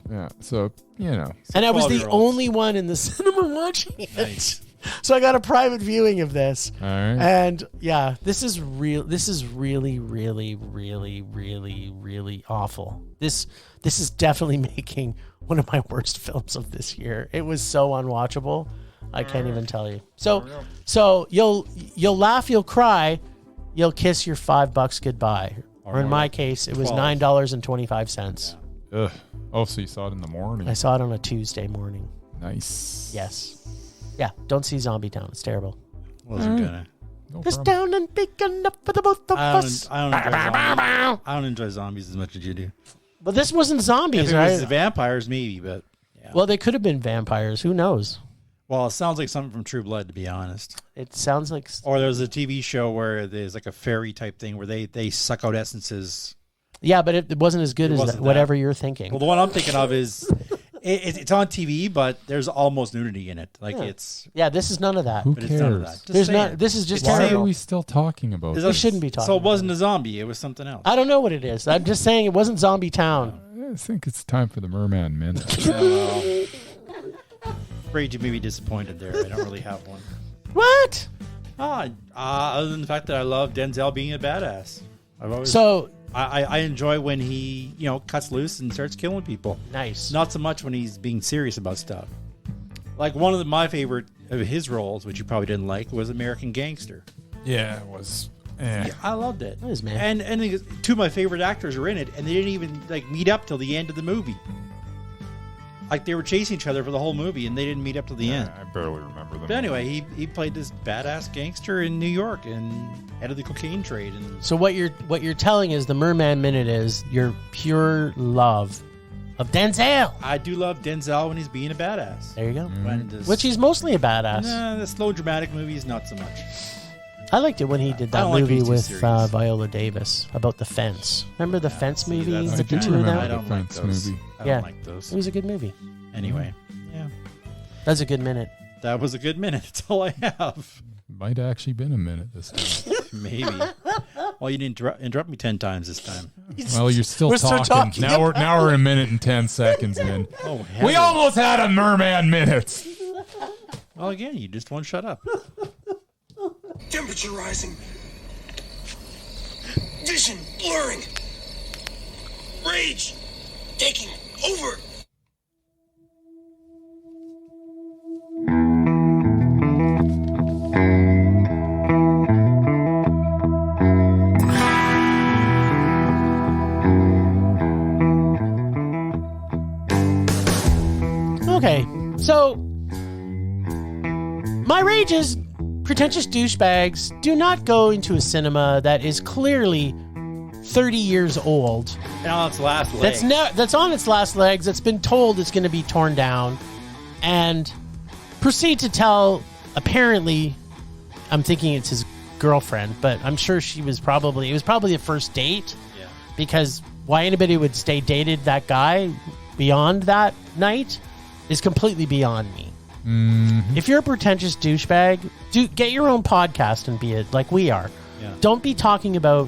Speaker 1: Yeah. So,
Speaker 3: and I was the
Speaker 2: 12-year-olds.
Speaker 3: only one in the cinema watching it.
Speaker 2: Nice.
Speaker 3: So I got a private viewing of this.
Speaker 1: All right.
Speaker 3: And yeah, this is real. This is really, really, really, really, really awful. This is definitely making one of my worst films of this year. It was so unwatchable. I can't even tell you. So you'll laugh, you'll cry, you'll kiss your $5 goodbye. Or in my case, it was
Speaker 2: 12.
Speaker 3: $9.25.
Speaker 1: Ugh. Oh, so you saw it in the morning.
Speaker 3: I saw it on a Tuesday morning.
Speaker 1: Nice.
Speaker 3: Yes. Yeah. Don't see Zombie Town. It's terrible.
Speaker 2: Wasn't gonna.
Speaker 1: No
Speaker 3: It's
Speaker 1: problem.
Speaker 3: down and big enough for the both of us.
Speaker 2: I don't enjoy zombies as much as you do.
Speaker 3: But this wasn't zombies,
Speaker 2: If it
Speaker 3: right?
Speaker 2: was vampires, maybe, but yeah.
Speaker 3: Well, they could have been vampires. Who knows?
Speaker 2: Well, it sounds like something from True Blood, to be honest.
Speaker 3: It sounds like
Speaker 2: Or there's a TV show where there's like a fairy type thing where they suck out essences.
Speaker 3: yeah, but it wasn't as good
Speaker 2: It
Speaker 3: as
Speaker 2: wasn't that.
Speaker 3: whatever you're thinking.
Speaker 2: Well, the one I'm thinking of is it's on TV, but there's almost nudity in it. Like it's,
Speaker 3: Yeah, this is none of that.
Speaker 1: Who
Speaker 2: but it's none of that.
Speaker 1: cares?
Speaker 2: Just
Speaker 3: There's
Speaker 2: saying.
Speaker 3: not. This is just
Speaker 2: It's
Speaker 1: Why
Speaker 3: terrible.
Speaker 1: are we still talking about
Speaker 2: Is
Speaker 1: this?
Speaker 3: We shouldn't be talking
Speaker 2: So it
Speaker 3: about
Speaker 2: wasn't a zombie; it was something else.
Speaker 3: I don't know what it is. I'm just saying it wasn't Zombie Town.
Speaker 1: I think it's time for the Murman Minute.
Speaker 2: Afraid you may be disappointed there. I don't really have one.
Speaker 3: What?
Speaker 2: Other than the fact that I love Denzel being a badass. I've always
Speaker 3: So
Speaker 2: I enjoy when he cuts loose and starts killing people.
Speaker 3: nice.
Speaker 2: Not so much when he's being serious about stuff. Like one of my favorite of his roles, which you probably didn't like, was American Gangster.
Speaker 1: Yeah, it was.
Speaker 2: I loved it.
Speaker 3: It is, man.
Speaker 2: And two of my favorite actors are in it, and they didn't even like meet up till the end of the movie. Like they were chasing each other for the whole movie, and they didn't meet up to the end.
Speaker 1: I barely remember them.
Speaker 2: But anyway, he played this badass gangster in New York and head of the cocaine trade. And
Speaker 3: So what you're telling is the Murman Minute is your pure love of Denzel.
Speaker 2: I do love Denzel when he's being a badass.
Speaker 3: There you go.
Speaker 2: When this,
Speaker 3: Which he's mostly a badass.
Speaker 2: Nah, the slow dramatic movies, not so much.
Speaker 3: I liked it when he did
Speaker 2: I
Speaker 3: that
Speaker 2: don't like
Speaker 3: movie
Speaker 2: these two
Speaker 3: with
Speaker 2: series.
Speaker 3: Viola Davis about the fence. Remember the fence
Speaker 2: see,
Speaker 3: movie?
Speaker 2: that's
Speaker 3: The
Speaker 2: the
Speaker 3: two
Speaker 2: kind
Speaker 3: of
Speaker 2: of-
Speaker 3: them?
Speaker 2: I don't like
Speaker 1: Fence
Speaker 2: those.
Speaker 1: movie.
Speaker 2: I
Speaker 3: Yeah.
Speaker 2: don't like those.
Speaker 3: It was a good movie.
Speaker 2: Anyway, yeah,
Speaker 3: That's a good minute.
Speaker 2: that was a good minute. That's all I have.
Speaker 1: Might have actually been a minute this time.
Speaker 2: Maybe. Well, you didn't interrupt me 10 times this time.
Speaker 1: Well, you're still
Speaker 3: We're still
Speaker 1: talking.
Speaker 3: talking.
Speaker 1: Now we're a minute and 10 seconds in.
Speaker 2: Oh,
Speaker 1: We
Speaker 2: heavens.
Speaker 1: almost had a Merman Minute.
Speaker 2: Well, again, you just won't shut up.
Speaker 4: Temperature rising. Vision blurring. Rage taking over.
Speaker 3: Okay, so my rage is pretentious douchebags do not go into a cinema that is clearly 30 years old.
Speaker 2: And on its last leg.
Speaker 3: That's on its last legs. That's been told it's going to be torn down, and proceed to tell. Apparently, I'm thinking it's his girlfriend, but I'm sure it was probably a first date.
Speaker 2: Yeah.
Speaker 3: Because why anybody would stay dated that guy beyond that night is completely beyond me. If you're a pretentious douchebag, get your own podcast and be it like we are.
Speaker 2: Yeah.
Speaker 3: Don't be talking about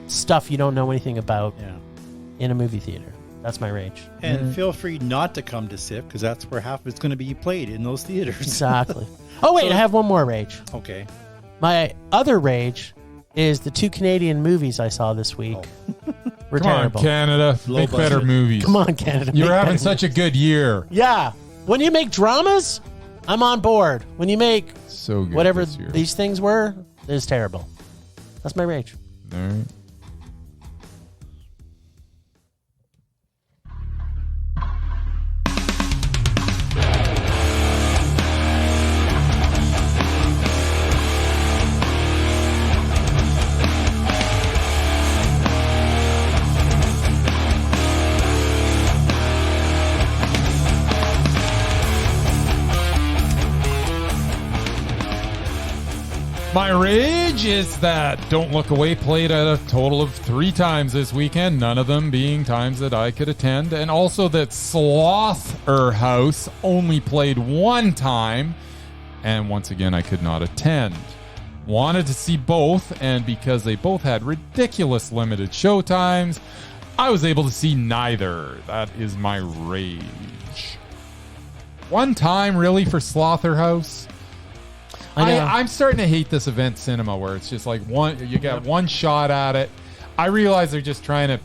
Speaker 3: stuff you don't know anything about
Speaker 2: Yeah.
Speaker 3: in a movie theater. That's my rage.
Speaker 2: And feel free not to come to SIP because that's where half of it's going to be played in those theaters.
Speaker 3: Exactly. Oh wait, I have one more rage.
Speaker 2: Okay.
Speaker 3: My other rage is the 2 Canadian movies I saw this week. Were
Speaker 1: Come on,
Speaker 3: terrible.
Speaker 1: Canada.
Speaker 2: Low
Speaker 1: Make better
Speaker 2: budget.
Speaker 1: movies.
Speaker 3: Come on, Canada.
Speaker 1: You're
Speaker 3: make
Speaker 1: having
Speaker 3: better
Speaker 1: such a good year.
Speaker 3: movies. Yeah. When you make dramas, I'm on board. When you make
Speaker 1: So good.
Speaker 3: whatever
Speaker 1: this year.
Speaker 3: these things were, it's terrible. That's my rage.
Speaker 1: All right. My rage is that Don't Look Away played at a total of 3 times this weekend, none of them being times that I could attend, and also that Slother House only played 1 time, and once again I could not attend. Wanted to see both, and because they both had ridiculous limited showtimes, I was able to see neither. That is my rage. 1 time, really, for Slother House?
Speaker 3: I know.
Speaker 1: I'm starting to hate this event cinema where it's just like you got one shot at it. I realize they're just trying to.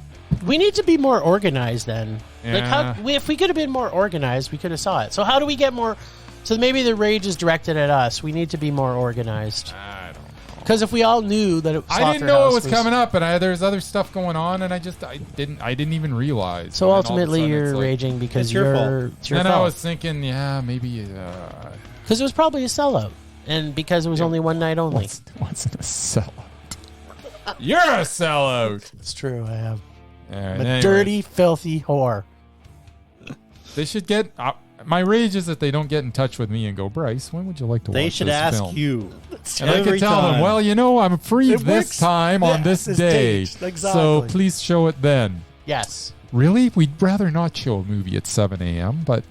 Speaker 3: We need to be more organized then.
Speaker 1: Yeah.
Speaker 3: If we could have been more organized, we could have saw it. So how do we get more? So maybe the rage is directed at us. We need to be more organized.
Speaker 1: I don't know.
Speaker 3: Because if we all knew that
Speaker 1: I didn't know it was coming up, and there's other stuff going on, and I didn't even realize.
Speaker 3: So
Speaker 1: And then all of a
Speaker 3: ultimately,
Speaker 1: sudden
Speaker 3: you're
Speaker 1: it's like-
Speaker 3: raging because
Speaker 2: It's your fault.
Speaker 3: it's your
Speaker 1: Then I
Speaker 3: fault.
Speaker 1: was thinking, yeah, maybe.
Speaker 3: Because it was probably a sellout, and because it was only one night only.
Speaker 1: What's a sellout? You're a sellout.
Speaker 3: It's true. I am.
Speaker 1: All right,
Speaker 3: I'm a
Speaker 1: anyways.
Speaker 3: dirty, filthy whore.
Speaker 1: They should get. My rage is that they don't get in touch with me and go, Bryce, when would you like to watch
Speaker 2: They should
Speaker 1: this
Speaker 2: ask
Speaker 1: film?
Speaker 2: you.
Speaker 1: And I
Speaker 2: Every
Speaker 1: could tell them,
Speaker 2: time.
Speaker 1: well, I'm free
Speaker 3: It
Speaker 1: this
Speaker 3: works.
Speaker 1: time on
Speaker 3: Yeah,
Speaker 1: this
Speaker 3: this
Speaker 1: day.
Speaker 3: date. Exactly.
Speaker 1: So please show it then.
Speaker 3: Yes.
Speaker 1: Really? We'd rather not show a movie at 7 a.m., but,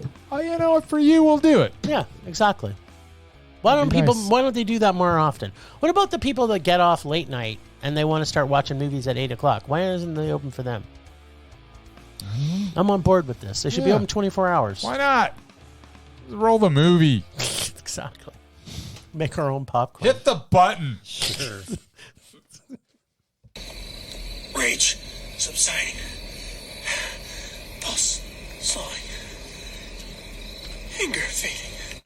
Speaker 1: for you, we'll do it.
Speaker 3: Yeah. Exactly. Why don't
Speaker 1: That'd be nice.
Speaker 3: Why don't they do that more often? What about the people that get off late night and they want to start watching movies at 8:00? Why isn't they open for them? I'm on board with this. They should be
Speaker 1: Yeah.
Speaker 3: open 24 hours.
Speaker 1: Why not? Just roll the movie.
Speaker 3: Exactly. Make our own popcorn.
Speaker 1: Hit the button.
Speaker 2: Sure.
Speaker 4: Rage subsiding. Pulse slowing. Anger fading.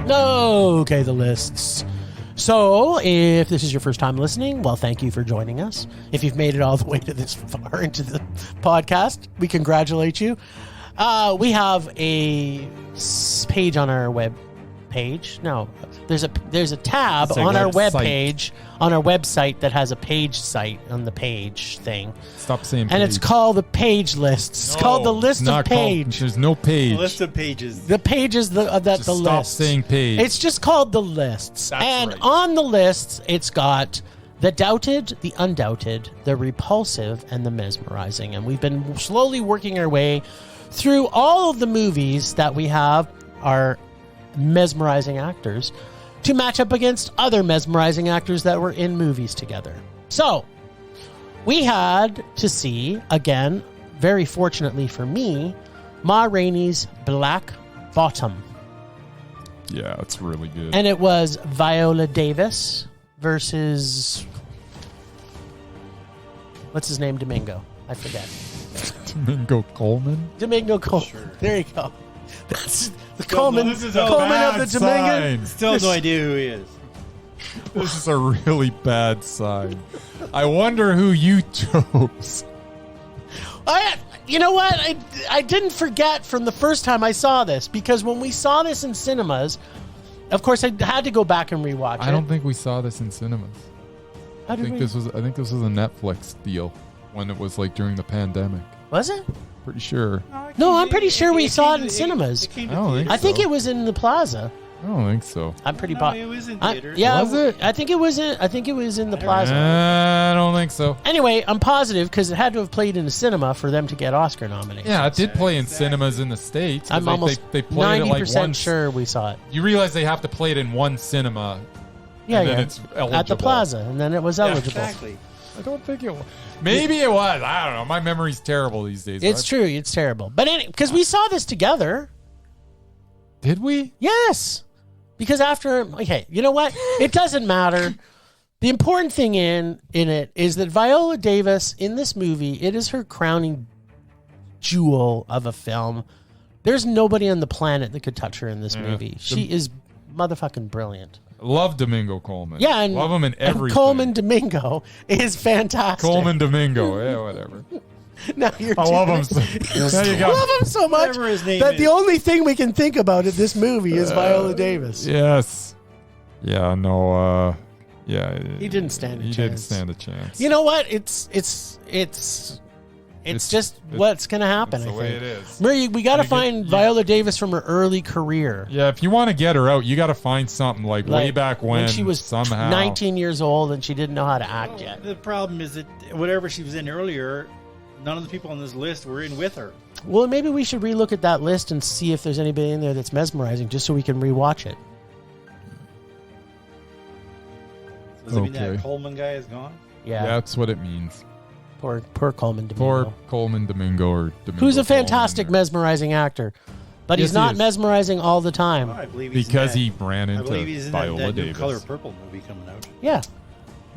Speaker 3: No. Okay, the lists. So, if this is your first time listening, well, thank you for joining us. If you've made it all the way to this far into the podcast, we congratulate you. We have a page on our web page. No, there's a tab on our web page on our website that has a page site on the page thing.
Speaker 1: Stop saying page.
Speaker 3: And it's called the page list. It's called the list of page.
Speaker 1: There's no page.
Speaker 2: The list of pages.
Speaker 3: The page is the list.
Speaker 1: Stop saying page.
Speaker 3: It's just called the lists.
Speaker 1: That's
Speaker 3: and
Speaker 1: right.
Speaker 3: on the lists, it's got the doubted, the undoubted, the repulsive, and the mesmerizing. And we've been slowly working our way through all of the movies that we have our mesmerizing actors to match up against other mesmerizing actors that were in movies together. So, we had to see, again, very fortunately for me, Ma Rainey's Black Bottom.
Speaker 1: Yeah, it's really good.
Speaker 3: And it was Viola Davis versus... what's his name? Domingo. I forget.
Speaker 1: Domingo Colman?
Speaker 3: Domingo Colman.
Speaker 2: Sure.
Speaker 3: There you go. That's the
Speaker 2: Still
Speaker 3: Colman,
Speaker 2: no- this is a
Speaker 3: Colman of
Speaker 1: bad
Speaker 3: the Domingo.
Speaker 1: sign.
Speaker 2: Still no idea who he is.
Speaker 1: This is a really bad sign. I wonder who you chose.
Speaker 3: You know what? I didn't forget from the first time I saw this, because when we saw this in cinemas, of course I had to go back and rewatch it.
Speaker 1: I don't think we saw this in cinemas.
Speaker 3: How
Speaker 1: I
Speaker 3: did
Speaker 1: think
Speaker 3: we-
Speaker 1: this was a Netflix deal when it was like during the pandemic.
Speaker 3: Was it?
Speaker 1: Pretty sure.
Speaker 3: No, I'm pretty sure we saw it in cinemas.
Speaker 2: It came
Speaker 1: I
Speaker 2: to
Speaker 1: don't think
Speaker 2: theaters.
Speaker 3: I think
Speaker 1: so.
Speaker 3: it was in the plaza.
Speaker 1: I don't think so.
Speaker 3: I'm pretty
Speaker 2: No,
Speaker 3: positive.
Speaker 2: it was in theaters.
Speaker 3: Yeah,
Speaker 1: Was it?
Speaker 3: I think it was in. I think it was in the plaza.
Speaker 1: I don't think so.
Speaker 3: Anyway, I'm positive because it had to have played in a cinema for them to get Oscar nominations.
Speaker 1: Yeah, it did play in
Speaker 2: Exactly.
Speaker 1: cinemas in the States. 'cause
Speaker 3: I'm almost
Speaker 1: they played it like
Speaker 3: 90%
Speaker 1: one.
Speaker 3: sure we saw it.
Speaker 1: You realize they have to play it in one cinema.
Speaker 3: Yeah,
Speaker 1: and then
Speaker 3: yeah.
Speaker 1: it's eligible.
Speaker 3: At the plaza, and then it was
Speaker 2: Yeah,
Speaker 3: eligible.
Speaker 2: exactly.
Speaker 1: I don't think it was. Maybe it was. I don't know. My memory's terrible these days.
Speaker 3: It's true. It's terrible. But because we saw this together.
Speaker 1: Did we?
Speaker 3: Yes. Because after, okay, you know what? It doesn't matter. The important thing in it is that Viola Davis in this movie, it is her crowning jewel of a film. There's nobody on the planet that could touch her in this movie. She is motherfucking brilliant.
Speaker 1: Love Domingo Colman.
Speaker 3: Yeah, and
Speaker 1: love him in
Speaker 3: and
Speaker 1: everything.
Speaker 3: Colman Domingo is fantastic.
Speaker 1: Coleman Domingo. Yeah, whatever.
Speaker 3: Now you're
Speaker 1: I love him.
Speaker 3: doing-
Speaker 1: There you
Speaker 3: I
Speaker 1: go.
Speaker 3: love him so much
Speaker 2: Whatever his name
Speaker 3: that
Speaker 2: is.
Speaker 3: the only thing we can think about in this movie is Viola Davis.
Speaker 1: Yes. Yeah. No. Yeah.
Speaker 3: He didn't stand a
Speaker 1: He
Speaker 3: chance.
Speaker 1: didn't stand a chance.
Speaker 3: You know what? It's just what's going to happen.
Speaker 1: It's the
Speaker 3: I
Speaker 1: way
Speaker 3: think.
Speaker 1: it is.
Speaker 3: Murray, we got to
Speaker 1: You get-
Speaker 3: find Viola Davis from her early career.
Speaker 1: Yeah, if you want to get her out, you got to find something like way
Speaker 3: Like,
Speaker 1: back when
Speaker 3: she was
Speaker 1: somehow
Speaker 3: 19 years old and she didn't know how to act yet.
Speaker 2: The problem is that whatever she was in earlier, none of the people on this list were in with her.
Speaker 3: Well, maybe we should relook at that list and see if there's anybody in there that's mesmerizing, just so we can rewatch it.
Speaker 2: Does it mean
Speaker 1: Okay.
Speaker 2: that Coleman guy is gone?
Speaker 3: Yeah,
Speaker 1: That's what it means.
Speaker 3: poor Colman Domingo,
Speaker 1: Poor Coleman Domingo or Domingo.
Speaker 3: who's a
Speaker 1: Coleman
Speaker 3: fantastic
Speaker 1: or-
Speaker 3: mesmerizing actor, but
Speaker 1: Yes,
Speaker 3: he's
Speaker 1: he
Speaker 3: not
Speaker 1: is.
Speaker 3: mesmerizing all the time.
Speaker 2: Oh, I believe he's
Speaker 1: because
Speaker 2: in
Speaker 1: he
Speaker 2: that,
Speaker 1: ran
Speaker 2: I
Speaker 1: into
Speaker 2: believe he's in
Speaker 1: Viola
Speaker 2: that new
Speaker 1: Davis.
Speaker 2: Color Purple movie coming out.
Speaker 3: Yeah,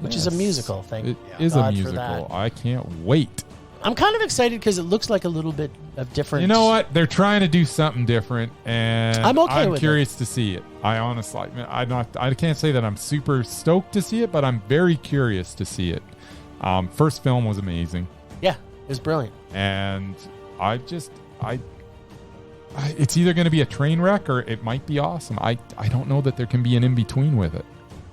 Speaker 3: which is a
Speaker 1: Yes.
Speaker 3: musical thing.
Speaker 1: It
Speaker 2: Yeah.
Speaker 1: is
Speaker 3: God
Speaker 1: a
Speaker 3: for
Speaker 1: musical.
Speaker 3: that.
Speaker 1: I can't wait.
Speaker 3: I'm kind of excited because it looks like a little bit of different.
Speaker 1: You know what? They're trying to do something different, and
Speaker 3: I'm okay with it.
Speaker 1: curious to see it. I honestly, I can't say that I'm super stoked to see it, but I'm very curious to see it. First film was amazing,
Speaker 3: Yeah, it was brilliant.
Speaker 1: and it's either going to be a train wreck or it might be awesome. I don't know that there can be an in between with it.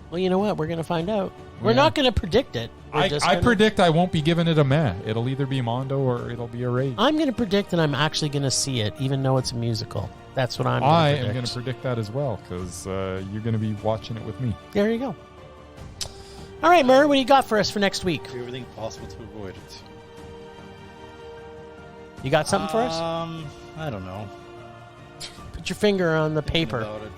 Speaker 3: Well, you know what? We're going to find out. We're
Speaker 1: Yeah.
Speaker 3: not going to predict it. We're
Speaker 1: I
Speaker 3: just gonna-
Speaker 1: predict I won't be giving it a meh. It'll either be Mondo or it'll be a rage.
Speaker 3: I'm going to predict that I'm actually going to see it, even though it's a musical. That's what I'm.
Speaker 1: I
Speaker 3: gonna
Speaker 1: am going to predict that as well because you're going to be watching it with me.
Speaker 3: There you go. All right, Murray, what do you got for us for next week?
Speaker 2: Do everything possible to avoid it.
Speaker 3: You got something for us?
Speaker 2: I don't know.
Speaker 3: Put your finger on the
Speaker 2: Thinking
Speaker 3: paper.
Speaker 2: about it.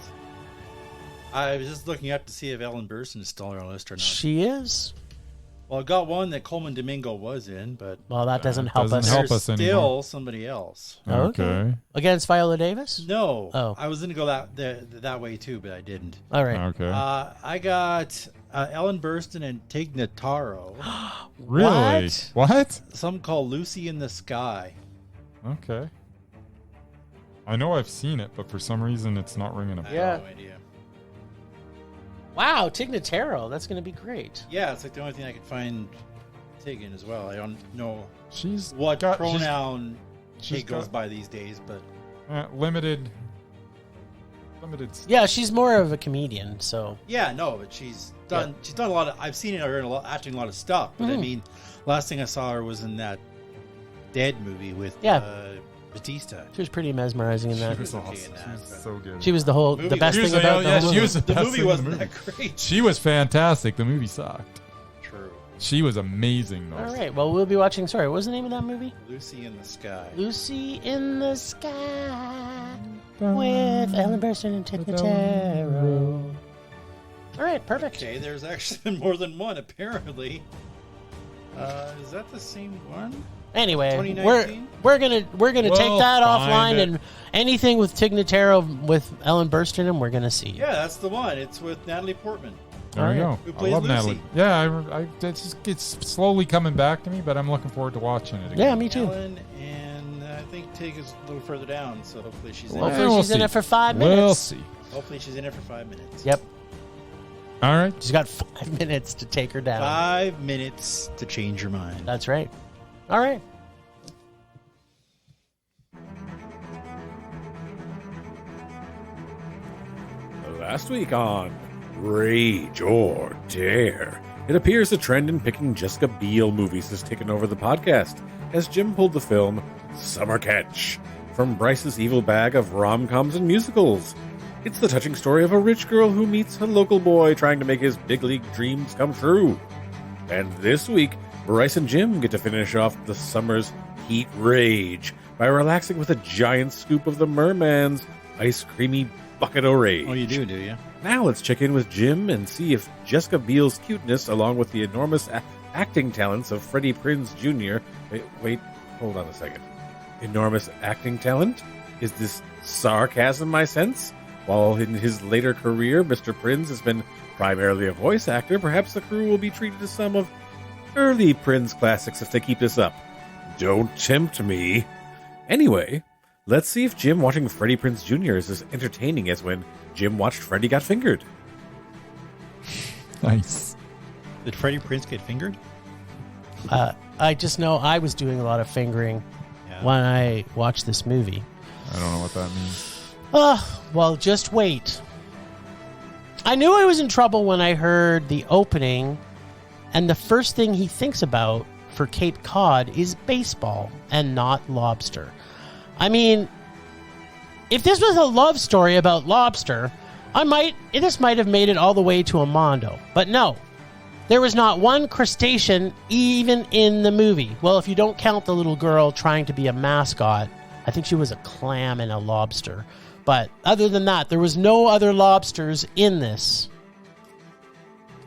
Speaker 2: I was just looking up to see if Ellen Burstyn is still on our list or not.
Speaker 3: She is.
Speaker 2: Well, I got one that Coleman Domingo was in, but
Speaker 3: Well, that doesn't help
Speaker 1: doesn't
Speaker 3: us.
Speaker 1: help
Speaker 2: there's
Speaker 1: us
Speaker 2: still
Speaker 1: anymore.
Speaker 2: somebody else.
Speaker 3: Okay. Against Viola Davis?
Speaker 2: No,
Speaker 3: Oh.
Speaker 2: I was going to go that way too, but I didn't.
Speaker 3: All right.
Speaker 1: Okay.
Speaker 2: I got Ellen Burstyn and Tig Notaro.
Speaker 1: Really? What?
Speaker 2: Some called Lucy in the Sky.
Speaker 1: Okay. I know I've seen it, but for some reason it's not ringing a bell.
Speaker 2: I
Speaker 3: Yeah.
Speaker 2: have no idea.
Speaker 3: Wow, Tig Notaro. That's going to be great.
Speaker 2: Yeah, it's like the only thing I could find Tig in as well. I don't know
Speaker 1: She's
Speaker 2: what
Speaker 1: got-
Speaker 2: pronoun
Speaker 1: she's
Speaker 2: Tig goes
Speaker 1: got-
Speaker 2: by these days, but
Speaker 1: limited.
Speaker 3: Yeah, she's more of a comedian, so.
Speaker 2: yeah, no, but she's done a lot of. I've seen her in acting a lot of stuff, but I mean, last thing I saw her was in that Dead movie with Batista.
Speaker 3: She was pretty mesmerizing in that.
Speaker 2: She was okay in that.
Speaker 1: She was so good.
Speaker 3: She was the
Speaker 2: Movie
Speaker 3: best
Speaker 1: was-
Speaker 3: thing about
Speaker 1: yeah,
Speaker 3: the whole
Speaker 1: she was
Speaker 3: movie.
Speaker 1: the
Speaker 2: The
Speaker 1: best
Speaker 2: movie
Speaker 1: thing in
Speaker 2: wasn't
Speaker 1: the
Speaker 2: that great.
Speaker 1: She was fantastic. The movie sucked.
Speaker 2: True.
Speaker 1: She was amazing though.
Speaker 3: All right, well, we'll be watching. Sorry, what was the name of that movie?
Speaker 2: Lucy in the Sky.
Speaker 3: Lucy in the Sky with Ellen Burstyn and Tig Notaro. All right, perfect.
Speaker 2: Okay, there's actually more than one apparently. Is that the same one?
Speaker 3: Anyway,
Speaker 2: 2019?
Speaker 3: we're gonna
Speaker 1: We'll
Speaker 3: take that
Speaker 1: find
Speaker 3: offline,
Speaker 1: it.
Speaker 3: and anything with Tig Notaro with Ellen Burstyn, and we're gonna see.
Speaker 2: Yeah, that's the one. It's with Natalie Portman.
Speaker 1: There we go.
Speaker 2: Who
Speaker 1: I
Speaker 2: plays
Speaker 1: love
Speaker 2: Lucy?
Speaker 1: Natalie. Yeah, it's slowly coming back to me, but I'm looking forward to watching it again.
Speaker 3: Yeah, me too.
Speaker 2: Ellen, and I think Tig is a little further down, so hopefully she's in
Speaker 3: Hopefully
Speaker 2: there.
Speaker 1: we'll
Speaker 3: she's in
Speaker 1: see.
Speaker 3: it for 5 minutes.
Speaker 1: We'll see.
Speaker 2: Hopefully she's in it for 5 minutes.
Speaker 3: Yep,
Speaker 1: All right.
Speaker 3: she's got 5 minutes to take her down.
Speaker 2: 5 minutes to change your mind.
Speaker 3: That's right. All right.
Speaker 5: Last week on Rage or Dare, it appears a trend in picking Jessica Biel movies has taken over the podcast, as Jim pulled the film Summer Catch from Bryce's evil bag of rom-coms and musicals. It's the touching story of a rich girl who meets a local boy trying to make his big league dreams come true. And this week, Bryce and Jim get to finish off the summer's heat rage by relaxing with a giant scoop of the Merman's ice creamy bucket o' rage.
Speaker 2: Oh, you do you?
Speaker 5: Now let's check in with Jim and see if Jessica Biel's cuteness, along with the enormous acting talents of Freddie Prinz Jr. Wait, hold on a second. Enormous acting talent? Is this sarcasm, I sense? While in his later career, Mr. Prinz has been primarily a voice actor, perhaps the crew will be treated to some of early Prinz classics if they keep this up. Don't tempt me. Anyway, let's see if Jim watching Freddie Prinz Jr. is as entertaining as when Jim watched Freddie Got Fingered.
Speaker 1: Nice.
Speaker 2: Did Freddie Prinze get fingered?
Speaker 3: I just know I was doing a lot of fingering
Speaker 2: Yeah.
Speaker 3: when I watched this movie.
Speaker 1: I don't know what that means.
Speaker 3: Well, just wait. I knew I was in trouble when I heard the opening, and the first thing he thinks about for Cape Cod is baseball and not lobster. I mean, if this was a love story about lobster, this might have made it all the way to Amondo. But no, there was not one crustacean even in the movie. Well, if you don't count the little girl trying to be a mascot, I think she was a clam and a lobster. But other than that, there was no other lobsters in this.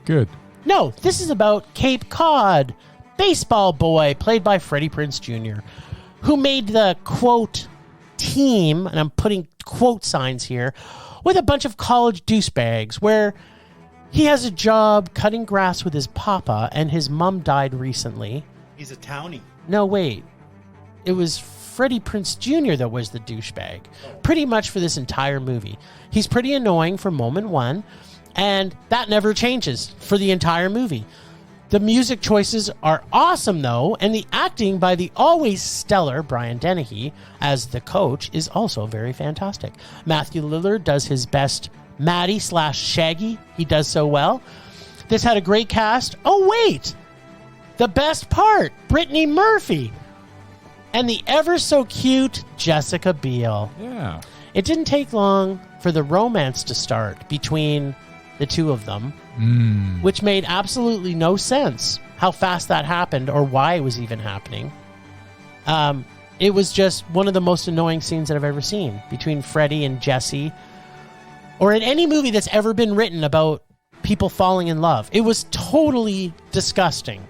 Speaker 1: Good.
Speaker 3: No, this is about Cape Cod, baseball boy, played by Freddie Prinz Jr., who made the, quote, team, and I'm putting quote signs here, with a bunch of college douchebags, where he has a job cutting grass with his papa, and his mom died recently.
Speaker 2: He's a townie.
Speaker 3: No, wait. It was Freddie Prinz Jr. that was the douchebag. Pretty much for this entire movie. He's pretty annoying from moment one, and that never changes for the entire movie. The music choices are awesome, though, and the acting by the always stellar Brian Dennehy as the coach is also very fantastic. Matthew Lillard does his best Maddie/Shaggy. He does so well. This had a great cast. Oh, wait! The best part, Brittany Murphy. And the ever so cute Jessica Biel.
Speaker 1: Yeah.
Speaker 3: It didn't take long for the romance to start between the two of them, which made absolutely no sense how fast that happened or why it was even happening. It was just one of the most annoying scenes that I've ever seen between Freddie and Jesse, or in any movie that's ever been written about people falling in love. It was totally disgusting.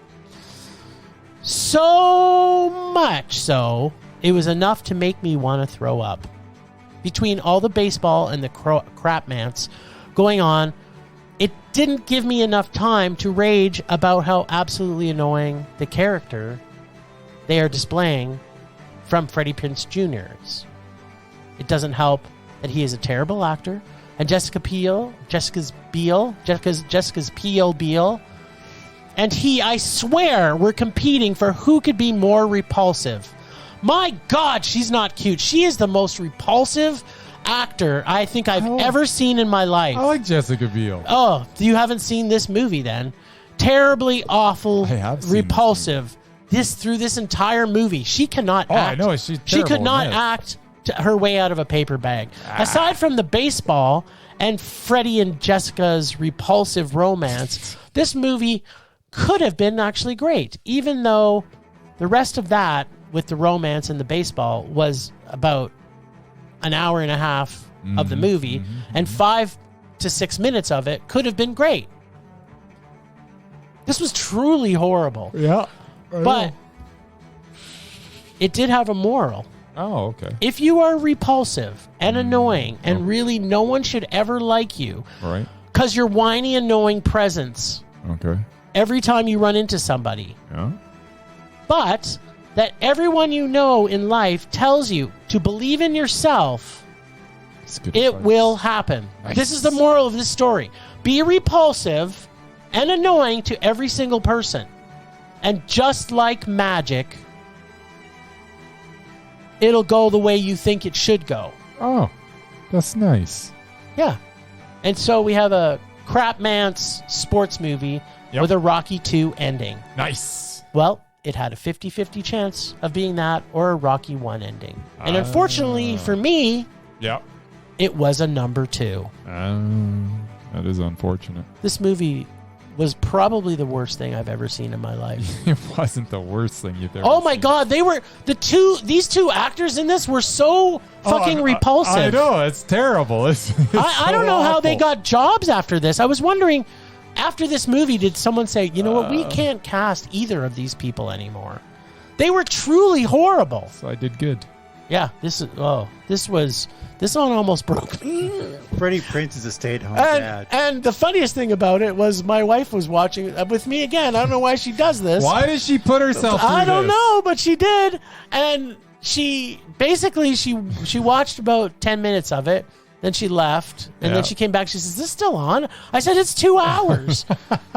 Speaker 3: So much so, it was enough to make me want to throw up. Between all the baseball and the crapmance going on, it didn't give me enough time to rage about how absolutely annoying the character they are displaying from Freddie Prinz Jr. is. It doesn't help that he is a terrible actor, and Jessica's Biel. And I swear, were competing for who could be more repulsive. My God, she's not cute. She is the most repulsive actor I think I've ever seen in my life.
Speaker 1: I like Jessica Biel.
Speaker 3: Oh, you haven't seen this movie then? Terribly awful,
Speaker 1: I have seen
Speaker 3: repulsive. Through this entire movie, she cannot act.
Speaker 1: I know. She's
Speaker 3: She could
Speaker 1: terrible
Speaker 3: not
Speaker 1: in it.
Speaker 3: act her way out of a paper bag. Aside from the baseball and Freddie and Jessica's repulsive romance, this movie could have been actually great, even though the rest of that with the romance and the baseball was about an hour and a half of the movie, and 5 to 6 minutes of it could have been great. This was truly horrible.
Speaker 1: Yeah.
Speaker 3: But it did have a moral.
Speaker 1: Oh, okay.
Speaker 3: If you are repulsive and annoying and really no one should ever like you
Speaker 1: Right.
Speaker 3: because you're whiny, annoying presence
Speaker 1: Okay.
Speaker 3: every time you run into somebody,
Speaker 1: Yeah.
Speaker 3: but that everyone you know in life tells you to believe in yourself,
Speaker 1: It's good
Speaker 3: it
Speaker 1: advice.
Speaker 3: will happen.
Speaker 1: Nice.
Speaker 3: This is the moral of this story. Be repulsive and annoying to every single person. And just like magic, it'll go the way you think it should go.
Speaker 1: Oh, that's nice.
Speaker 3: Yeah. And so we have a crap man's sports movie with a Rocky 2 ending.
Speaker 1: Nice.
Speaker 3: Well, it had a 50-50 chance of being that or a Rocky 1 ending. And unfortunately for me,
Speaker 1: Yeah.
Speaker 3: it was a number 2.
Speaker 1: That is unfortunate.
Speaker 3: This movie was probably the worst thing I've ever seen in my life.
Speaker 1: It wasn't the worst thing you've ever
Speaker 3: Oh my
Speaker 1: seen.
Speaker 3: God, these two actors in this were so fucking repulsive.
Speaker 1: I know, it's terrible. It's
Speaker 3: I don't know how they got jobs after this. I was wondering, after this movie, did someone say, you know what, we can't cast either of these people anymore? They were truly horrible.
Speaker 1: So I did good.
Speaker 3: Yeah, this one almost broke me.
Speaker 2: Freddie Prinz is a stay-at-home dad.
Speaker 3: And the funniest thing about it was my wife was watching it with me again. I don't know why she does this.
Speaker 1: Why did she put herself through
Speaker 3: I don't
Speaker 1: this?
Speaker 3: know, but she did. And she basically she watched about 10 minutes of it. Then she left, and then she came back. She says, "Is this still on?" I said, "It's 2 hours."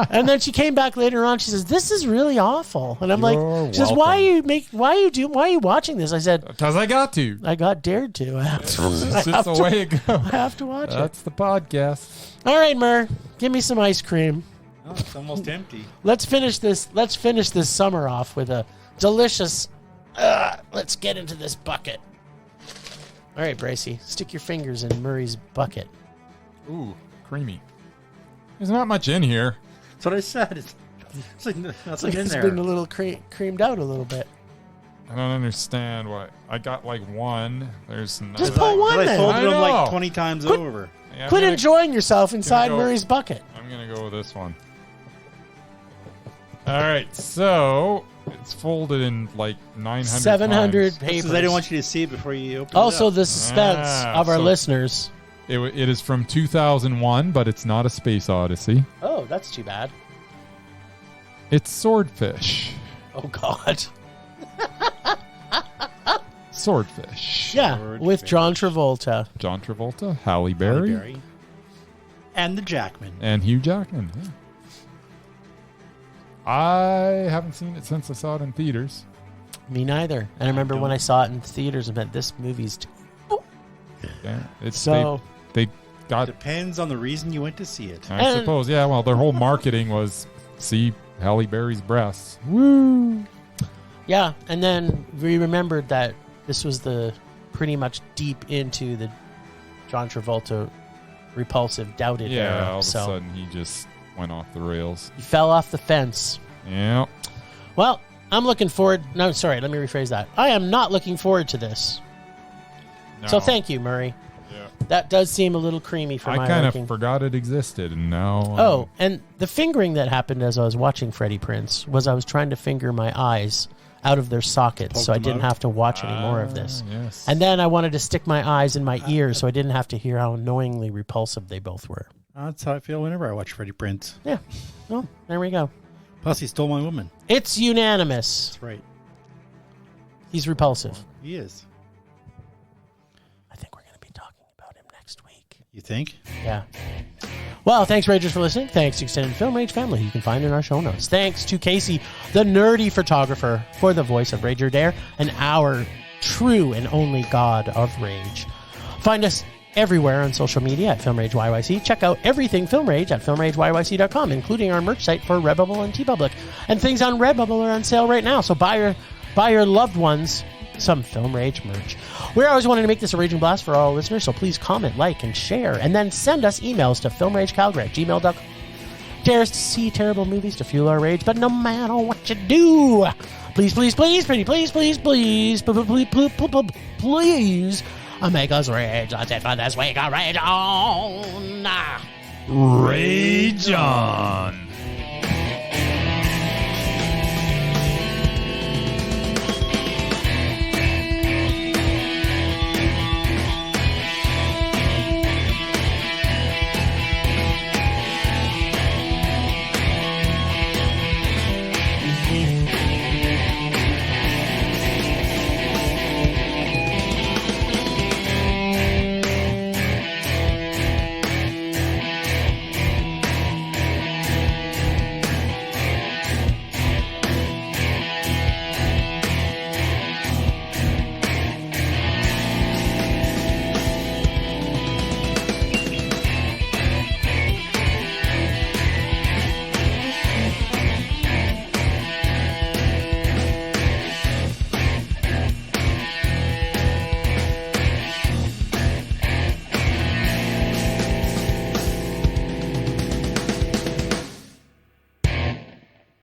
Speaker 3: And then she came back later on. She says, "This is really awful." And I'm
Speaker 1: You're
Speaker 3: like, "She says, why are you watching this?" I said,
Speaker 1: Because I got to.
Speaker 3: "I got dared to. I have to.
Speaker 1: It's just the way it goes.
Speaker 3: I have to watch it."
Speaker 1: That's the podcast.
Speaker 3: All right, Mur, give me some ice cream.
Speaker 2: Oh, it's almost empty.
Speaker 3: Let's finish this summer off with a delicious. Let's get into this bucket. All right, Bracey, stick your fingers in Murray's bucket.
Speaker 1: Ooh, creamy. There's not much in here.
Speaker 2: That's what I said. It's like nothing in
Speaker 3: It's
Speaker 2: there.
Speaker 3: been a little creamed out a little bit.
Speaker 1: I don't understand why. I got like one. There's nothing.
Speaker 3: Just pull one
Speaker 2: I
Speaker 3: then.
Speaker 2: folded
Speaker 1: I
Speaker 2: them
Speaker 1: know.
Speaker 2: like 20 times over.
Speaker 1: Yeah, I'm
Speaker 3: Quit
Speaker 1: gonna-
Speaker 3: enjoying yourself inside
Speaker 1: go-
Speaker 3: Murray's bucket.
Speaker 1: I'm going to go with this one. All right, so it's folded in like 900
Speaker 3: 700
Speaker 1: times.
Speaker 3: papers.
Speaker 2: Because I didn't want you to see it before you open
Speaker 3: Also,
Speaker 2: it up.
Speaker 3: the suspense of our
Speaker 1: so-
Speaker 3: listeners.
Speaker 1: It is from 2001, but it's not a space odyssey.
Speaker 3: Oh, that's too bad.
Speaker 1: It's Swordfish.
Speaker 3: Oh, God.
Speaker 1: Swordfish.
Speaker 3: Yeah,
Speaker 2: Swordfish.
Speaker 3: with John Travolta.
Speaker 1: John Travolta, Halle Berry,
Speaker 2: Berry. And the Jackman.
Speaker 1: and Hugh Jackman. Yeah. I haven't seen it since I saw it in theaters.
Speaker 3: Me neither. And I remember when I saw it in theaters, I meant this movie's...
Speaker 1: Yeah, it's
Speaker 3: So-
Speaker 1: they got.
Speaker 2: Depends on the reason you went to see it.
Speaker 1: I
Speaker 3: And-
Speaker 1: suppose, yeah. Well, their whole marketing was see Halle Berry's breasts. Woo!
Speaker 3: Yeah, and then we remembered that this was the pretty much deep into the John Travolta repulsive doubted
Speaker 1: Yeah,
Speaker 3: era.
Speaker 1: all of a
Speaker 3: So
Speaker 1: sudden he just went off the rails.
Speaker 3: he fell off the fence.
Speaker 1: Yeah.
Speaker 3: Well, I'm looking forward. No, sorry, let me rephrase that. I am not looking forward to this. So
Speaker 1: No.
Speaker 3: thank you, Murray.
Speaker 1: Yeah.
Speaker 3: That does seem a little creamy for
Speaker 1: I
Speaker 3: my
Speaker 1: kind
Speaker 3: liking.
Speaker 1: of forgot it existed, and now.
Speaker 3: Oh, and the fingering that happened as I was watching Freddie Prinz was I was trying to finger my eyes out of their sockets
Speaker 2: Poke
Speaker 3: so I
Speaker 2: them
Speaker 3: didn't
Speaker 2: out?
Speaker 3: have to watch any more of this.
Speaker 1: Yes.
Speaker 3: And then I wanted to stick my eyes in my ears so I didn't have to hear how annoyingly repulsive they both were.
Speaker 2: That's how I feel whenever I watch Freddie Prinz.
Speaker 3: Yeah. Well, there we go.
Speaker 2: Plus, he stole my woman.
Speaker 3: It's unanimous.
Speaker 2: That's right.
Speaker 3: He's repulsive.
Speaker 2: He is.
Speaker 3: I think we're going to be talking about him next week.
Speaker 2: You think?
Speaker 3: Yeah. Well, thanks, Ragers, for listening. Thanks to Extended Film Rage family, you can find in our show notes. Thanks to Casey, the nerdy photographer, for the voice of Rager Dare and our true and only god of rage. Find us everywhere on social media at Film Rage YYC. Check out everything Film Rage at filmrageyyc.com, including our merch site for Redbubble and TeePublic. And things on Redbubble are on sale right now, so buy your loved ones some Film Rage merch. We're always wanting to make this a raging blast for all listeners, so please comment, like, and share, and then send us emails to filmragecalgary@gmail.com. Dare us to see terrible movies to fuel our rage, but no matter what you do, please, please, please, pretty please, please, please, please, make us rage. That's it for this week. Rage on.
Speaker 1: Rage on.